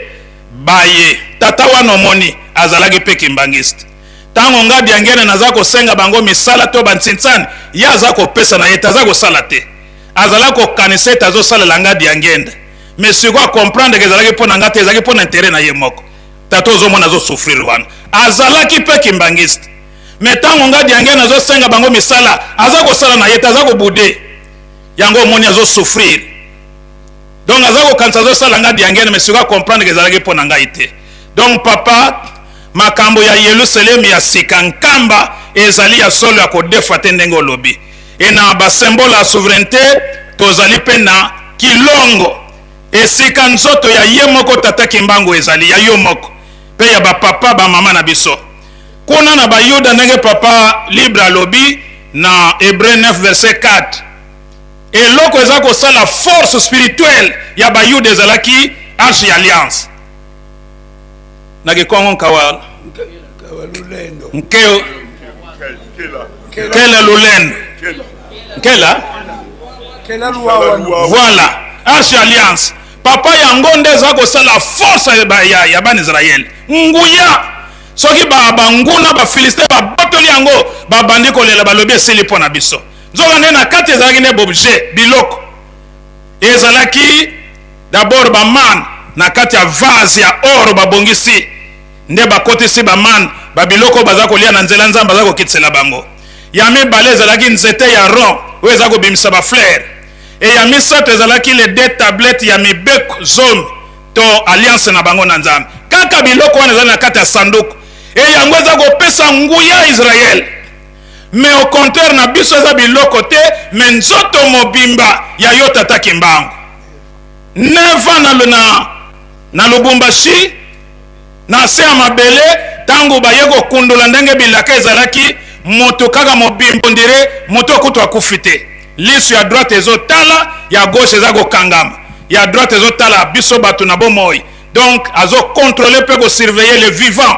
baye tata wana moni azalaki pe kimbangiste tango nga Diangenda naza kosenga bango misala to bantsinsani ya aza kopesa na ye taza kosala te azala kokanisa tazo sala langa Diangenda mais si quoi comprendre que ezalaki pona nga te ezalaki pona intérêt na ye moko tata ozomona azo souffrir wana azalaki pe kimbangiste mais tango nga Diangenda azo senga bango misala aza kosala na ye taza kobude yango omoni azo souffrir donc aza kokanisa azo sala nga Diangenda mais si quoi comprendre que ezalaki pona ngai te donc papa makambo ya Yerusalem ya sika nkamba ezali ya solo ya kodefa te ndenge olobi e na basymbole ya souveraineté tozali pe na kilongo esika nzoto ya ye moko tata kimbangu ezali ya yo moko pe ya bapapa bamama na biso kuna na bayuda ndenge papa libre alobi na Hébreux 9 verset 4 eloko eza kosala force spirituelle ya bayuda ezalaki arche ya alliance nakikongo nkawala nkeo kela lulendo nkela voilà arche alliance papa yango nde eza kosala force ya bana Israël nguya soki banguna bafilistin babotoli yango babandi kolela balobi esili mpo na biso nzoka nde na kati ezalaki nde bobjet biloko ezalaki d'abord baman na kati ya vase ya oro babongisi nde bakotisi baman babiloko baza kolia na nzela nzambe baza kokitisela bango ya mibale ezalaki nzete ya ron oyo eza kobimisa bafleur e ya misato ezalaki le deux tablettes ya mibeko zone to alliance na bango na nzambe kaka biloko wana ezali na kati ya sanduku e yango eza kopesa nguya Israël mais au contraire na biso eza biloko te mais nzoto mobimba ya yo tata kimbangu 9 ans na Lubumbashi na se ya mabele tango baye kokundula ndenge bilaka ezalaki moto kaka mobimbo ndire moto okutu akufi te liso ya droite ezotala ya gauche eza kokangama ya droite ezotala biso bato na bomoi donc azo contrôler pe ko surveiller le vivant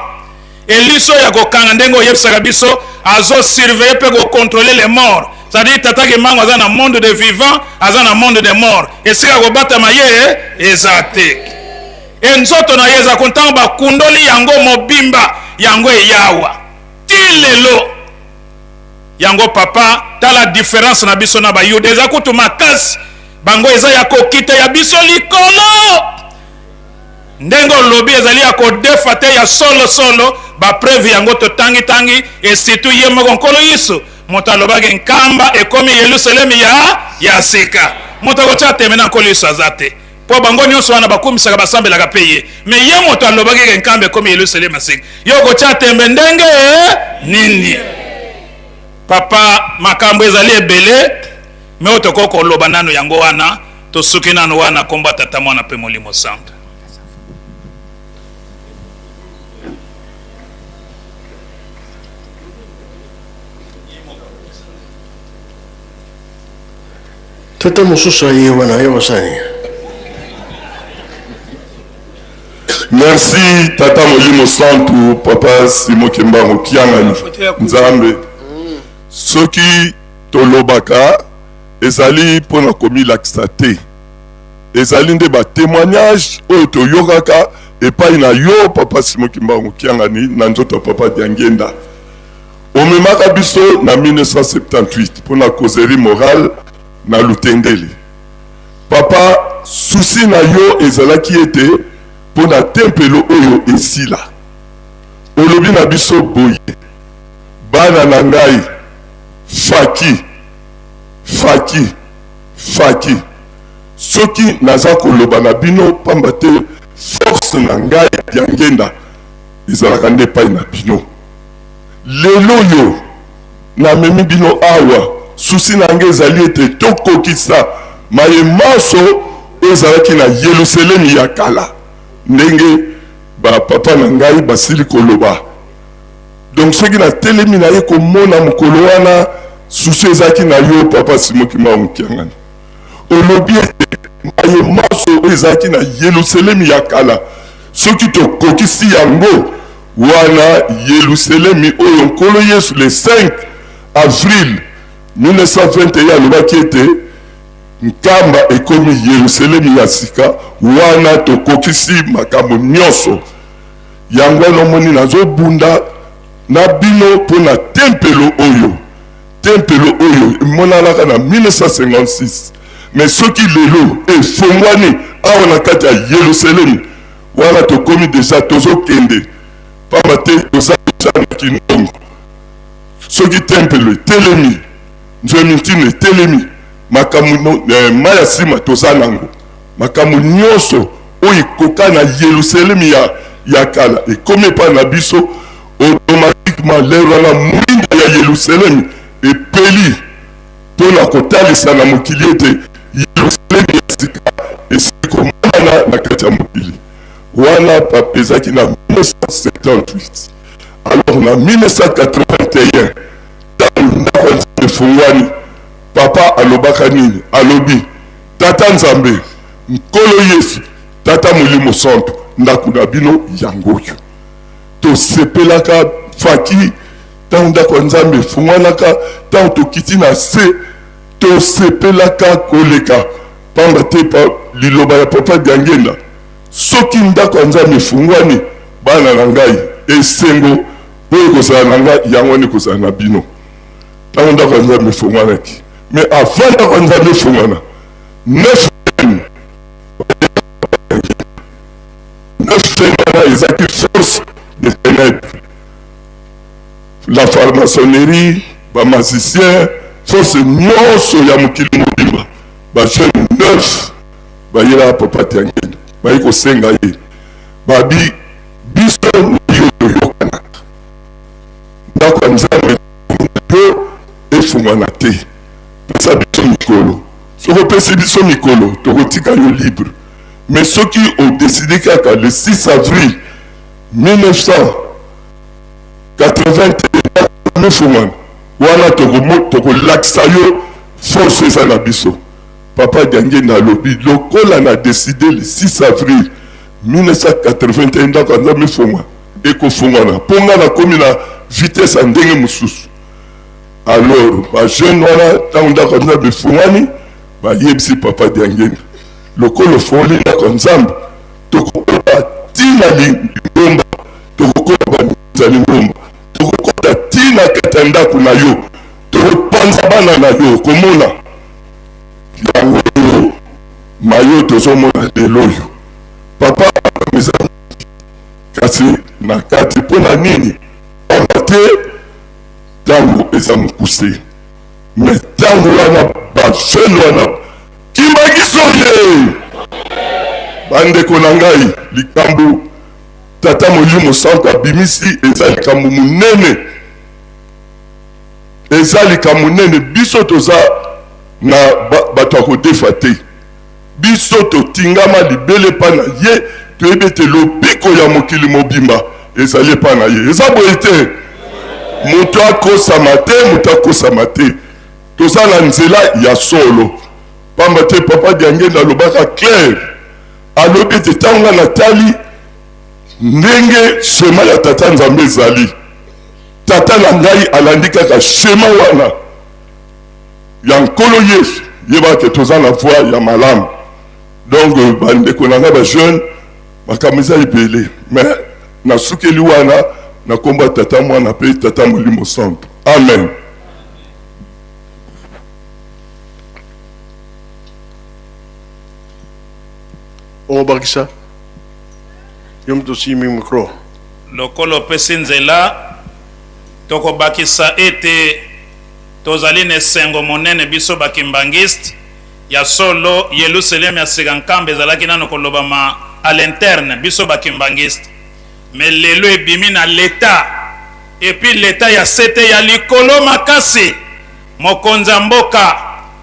et liso ya kokanga ndenge oyebisaka biso azo surveiller pe ko contrôler les morts c'est-à-dire tata kimbangu aza na monde de vivant aza na monde de mort esika kobatama ye eza te e nzoto na ye eza kontango bakundoli yango mobimba yango eyawa ti lelo yango papa tala différence na biso na bayuda eza kutu makasi bango eza ya kokita ya biso likolo ndenge olobi ezali ya kodefa te ya solo bapreuve yango totangi et surtout ye moko nkolo Yesu moto alobaki nkamba ekomi Yerusalemi ya sika moto akotya teme na nkolo Yesu aza te po bango nyonso wana bakumisaka basambelaka pe ye mais ye moto alobaki nkamba ekomi Yerusalemi ya sika yo kotya tembe ndenge nini papa makambo ezali ebele me otoko koloba nano yango wana tosuki nano wana komba tata mwana pe molimo santo tata mosusu aye wana yo basani. Merci tata molimo santo papa Simon Kimbangu kiangani nzambe soki tolobaka ezali pona komilakisa te ezali nde batémoignage oyo toyokaka epai na yo papa Simon Kimbangu kiangani na nzoto papa Diangenda omemaka biso na 1978 pona causerie morale na Lutendeli papa susi na yo ezalaki ete pona tempelo oyo esila olobi na biso boye bana na ngai faki soki naza koloba na bino pamba te force na ngai Diangenda ezalaka nde epai na bino lelo yo namemi bino awa susi na ngai ezali ete tokokisa mayemaso ezalaki na Yerusalemi ya kala ndenge bapapa na ngai basili koloba donc soki na telemi na ye komona mokolo wana susi ezalaki na yo papa Simon Kimbangu kiangani olobi ete mayemaso ezalaki na Yerusalemi ya kala soki tokokisi yango wana Yerusalemi oyo nkolo Yesu le 5 avril 1921 alobaki ete nkamba ekomi Yerusalemi ya sika wana tokokisi makambo nyonso. Yango wana omoni nazobunda na bino mpona tempelo oyo emonanaka na 1956, mais soki lelo efongwani awa na kati ya Yerusalemi wana tokomi deja tozokende pamba te toza na kinongo. Soki tempelo etelemi, nzwemi ntino etelemi, makambo maya nsima toza nango. Makambo nyonso oyo ekoka na Yerusalemi ya kala ekomi epai na biso, automatiquement lelo wana mwinda ya Yerusalemi epeli mpona kotalisa na mokili ete Yerusalemi ya sika esili komona na kati ya mokili. Wana papa ezaki na 1978. Alors na 1981 ntango ndako ya Nzambe efungwani, papa alobaka nini? Alobi tata Nzambe, nkolo Yesu, tata Molimo Santo, ndako na bino yango oyo. Tosepelaka faki ntango ndako ya Nzambe efungwanaka, ntango tokiti na se tosepelaka koleka, pamba te liloba ya papa Diangenda, soki ndako ya Nzambe efungwani, bana na ngai esengo oyo kozala na ngai yango wana kozala na bino. Ntango ndako ya Nzambe efungwanaki, mais avant ndako ya Nzambe efungwana 9 wana ezaki force de ténèbres, la franc-maçonnerie, bamusicien, force nyonso ya mokili mobimba, bajeune 9 bayela papa Diangenda bayi kosenga ye, babi biso yo toyokanaka ndako ya Nzambe po efungwana te, pesa biso mikolo. Soki opesi biso mikolo tokotika yo libre, mais soki odeside kaka le 6 avril 1981 efungwana wana tokolakisa yo force eza na biso. Papa Diangenda alobi lokola na décidé le 6 avril 1981 ndako ya Nzambe efungwa ekofungwana mponga nakomi na vitesse ya ndenge mosusu. Alors bajeune wana ntango ndako ya Nzambe efungwani bayebisi papa Diangenda lokola ofungoli ndako ya Nzambe tokokola tina lingomba, tokokola banza lingomba, tokokola tina kata ndako na yo, tokopanza bana na yo komona yango mayo tozomona lelo oyo. Papa akamisa kasi na kati mpona nini? Pamba te ntango eza mokuse, mais ntango wana bajeune wana kimbakiso ye bandeko na ngai, likambo tata Molimo Santo abimisi eza likambo munene, eza likambo munene. Biso toza na bato ya kodefa te, biso totingama libele epai na ye, toyebi ete lobiko ya mokili mobimba ezali epai na ye. Eza boye te, moto akosama te, moto akosama te, toza na nzela ya solo. Pamba te papa Diangenda alobaka clair, alobi ete ntango natali ndenge shema ya tata Nzambe ezali, tata na ngai alandi kaka shema wana ya nkolo Yesu, yebaka toza na voie ya malamu. Donc bandeko na ngai bajeune makambo eza ebele, mais nasukeli wana na kombo ya tata mwana mpe tata Molimo Santo. Amen. Obakisa yom tosimi micro lokolo opesi nzela tokobakisa ete tozali na esengo monene biso bakimbangiste ya solo Yerusalemi ya sika nkambe ezalaki nano kolobama à l'interne biso bakimbangiste, mais lelo ebimi na l'état, et puis l'état ya sete ya likolo makasi. Mokonzi mboka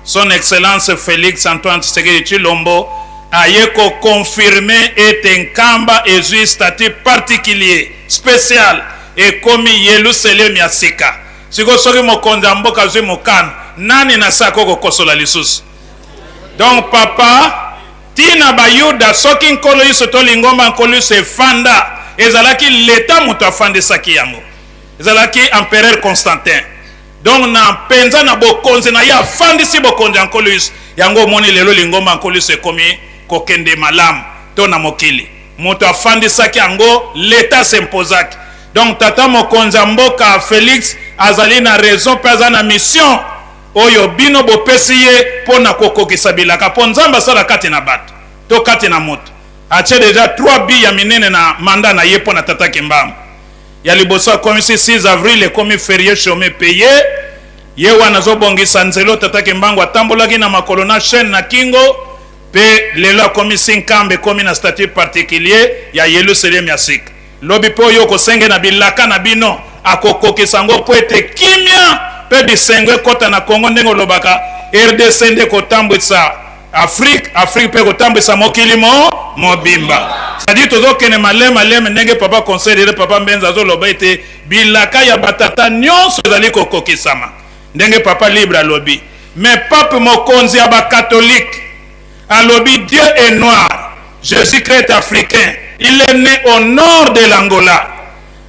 son excellence Félix Antoine Tshisekedi Tshilombo aye ko confirmer ete nkamba ezui statut particulier spécial et komi Yerusalemi ya sika. Siko soki mokonzi mboka zui mokana nani na sako ko kosola lisusu. Donc papa tina bayuda soki nkolo yiso to lingomba nkolo se fanda ezalaki l'état muto afandisaki yango, ezalaki empereur Constantin. donc na penza na bokonzi na ya fandisi bokonzi ankolo Yesu yango moni lelo lingomba ankolo Yesu ekomi kokende malamu to na mokili moto afandisaki yango l'état s'impozaki. Donc tata mokonzi mboka Félix azali na raison pe aza na mission oyo bino bopesi ye pona kokokisa bilaka po nzamba sala kati na bato to kati na moto atie déjà 3 bi ya minene na manda na ye pona tata Kimbambo ya liboso akomi 6 avril ekomi férié chômé payé ye wana azobongisa nzelo tata Kimbambo atambolaki na makolo na chaîne na kingo pe lelo akomi 5 ambe ekomi na statut particulier ya Yerusalem ya sika lobi po yo kosenge na bilaka na bino akokokisa ngo po ete kimia pe bisengo ekota na Congo ndenge olobaka RDC nde kotambwisa Afrique pe kotambwisa mokili mobimba c'est-à-dire tozokende malema ndenge papa conseiller papa Mbenza azoloba ete bilaka ya batata nyonso ezali kokokisama ndenge papa libre alobi mais pape mokonzi ya bakatholike alobi Dieu est noir Jésus-Christ est africain. Il est né au nord de l'Angola.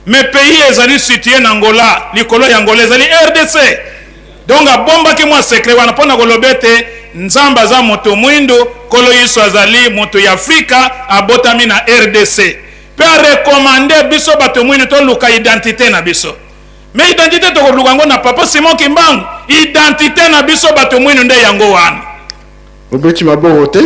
Mais pays ezali situé en Angola, likolo ya Angola ezali RDC. Donc a bomba ki mwa secret wana pona kolobete nzamba za moto mwindo kolo Yesu azali moto ya Afrika abotami na RDC. Pe a recommander biso bato mwindo to luka identité na biso. Mais identité to luka ngo na papa Simon Kimbangu, identité na biso bato mwindo nde yango wana. Obeti maboko te?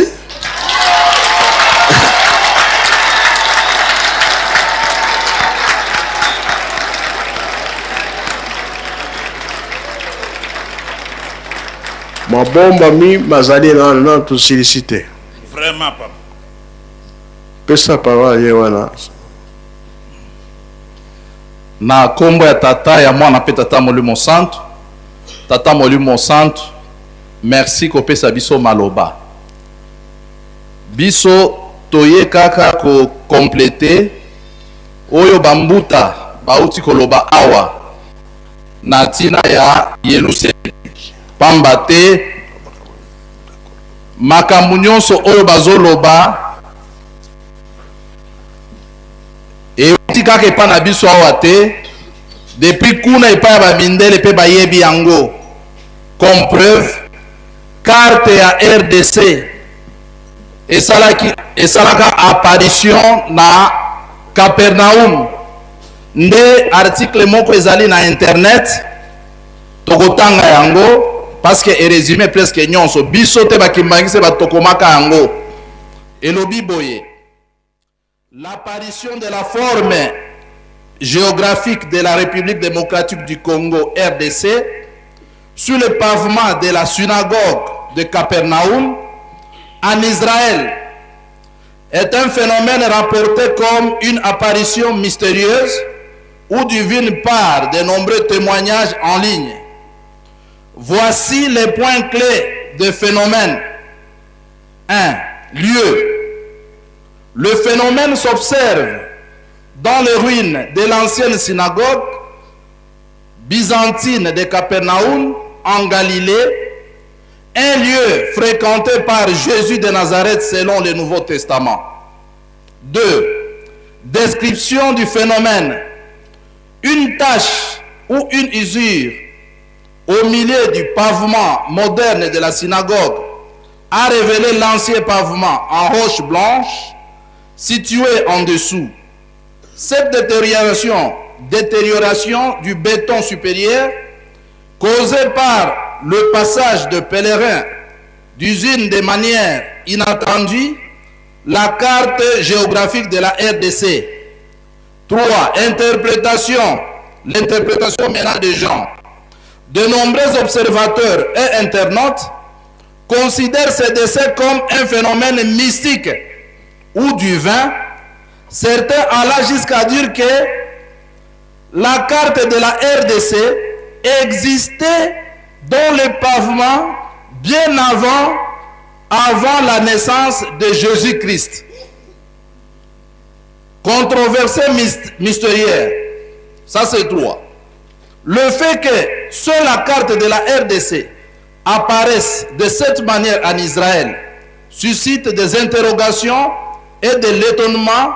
Mabomba mi mazali na to solliciter. Vraiment papa. Pesa parole ye wana. Na kombo ya tata ya mwana pe tata Molimo Santo. Tata Molimo Santo. Merci ko pesa biso maloba. Biso toye kaka ko compléter oyo bambuta bauti koloba awa na tina ya Yerusalem. Pamba te makambo nyonso oyo bazoloba euti kaka epa na biso awa te depuis kuna epa ya bamindele mpe bayebi yango comme preuve carte ya RDC esalaka apparition na Capernaum nde article moko ezali na internet tokotanga yango parce que résumé presque nyonso biso te bakimbangise batokomaka yango elobi boye l'apparition de la forme géographique de la République démocratique du Congo RDC sur le pavement de la synagogue de Capernaum en Israël est un phénomène rapporté comme une apparition mystérieuse ou divine par de nombreux témoignages en ligne. Voici les points clés de phénomène. 1. Lieu. Le phénomène s'observe dans les ruines de l'ancienne synagogue byzantine de Capernaum en Galilée, un lieu fréquenté par Jésus de Nazareth selon le Nouveau Testament. 2. Description du phénomène. Une tache ou une usure au milieu du pavement moderne de la synagogue a révélé l'ancien pavement en roche blanche situé en dessous. Cette détérioration du béton supérieur causée par le passage de pèlerins d'usine de manière inattendue, la carte géographique de la RDC. 3. L'interprétation maintenant des gens. De nombreux observateurs et internautes considèrent ce décès comme un phénomène mystique ou divin. Certains allaient jusqu'à dire que la carte de la RDC existait dans le pavement bien avant la naissance de Jésus-Christ. Controversée mystérieuse. Ça c'est 3. Le fait que seule la carte de la RDC apparaisse de cette manière en Israël suscite des interrogations et de l'étonnement,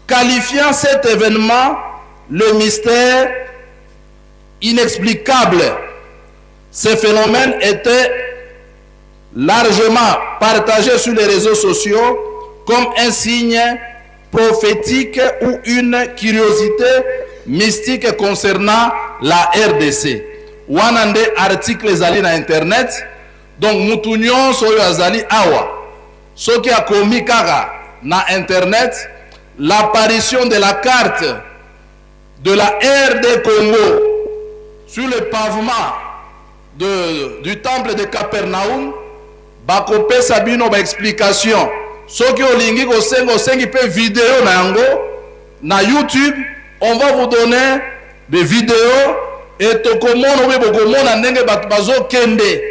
qualifiant cet événement le mystère inexplicable Ce phénomène était largement partagé sur les réseaux sociaux comme un signe prophétique ou une curiosité mystique concernant la RDC. Wanande article zali na internet, donc mutunyon soyo azali awa. Ce qui a commis kara na internet, l'apparition de la carte de la RD Congo sur le pavement du temple de Capernaum, bakope sabino ba explication. Ce qui olingi kosengi pe vidéo na yango na YouTube, on va vous donner des vidéos et tokomona we bokomona ndenge bato bazo kende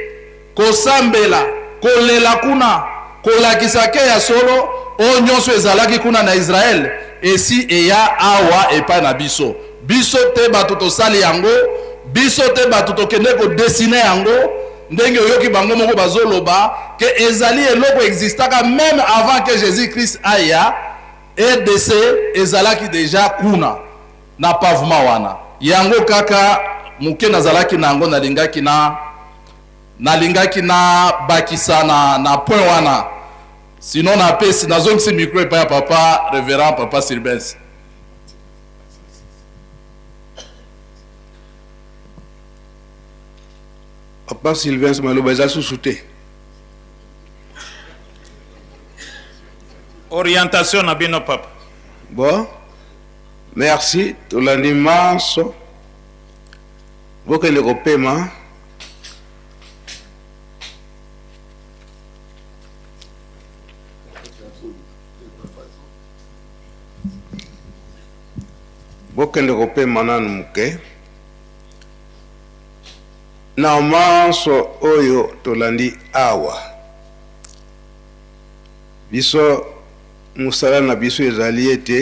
kosambela kolela kuna kolakisake ya solo o nyonso ezalaki kuna na Israël esi eya awa epa na biso te bato tosali yango biso te bato tokende ko dessiner yango ndenge oyoki bango moko bazoloba que ezali eloko existaka même avant que Jésus-Christ aya RDC ezalaki déjà kuna na pavement wana yango kaka muke nazalaki nango nalingaki na bakisa na point wana sinon na pesi nazongisi micro epa ya papa révérend papa Sylvestre. Papa Sylvestre maloba eza susu te. Orientation na bino papa. Bon, merci tolandi manso bokende kopema nanu muke na manso oyo tolandi awa biso musala na biso ezali ete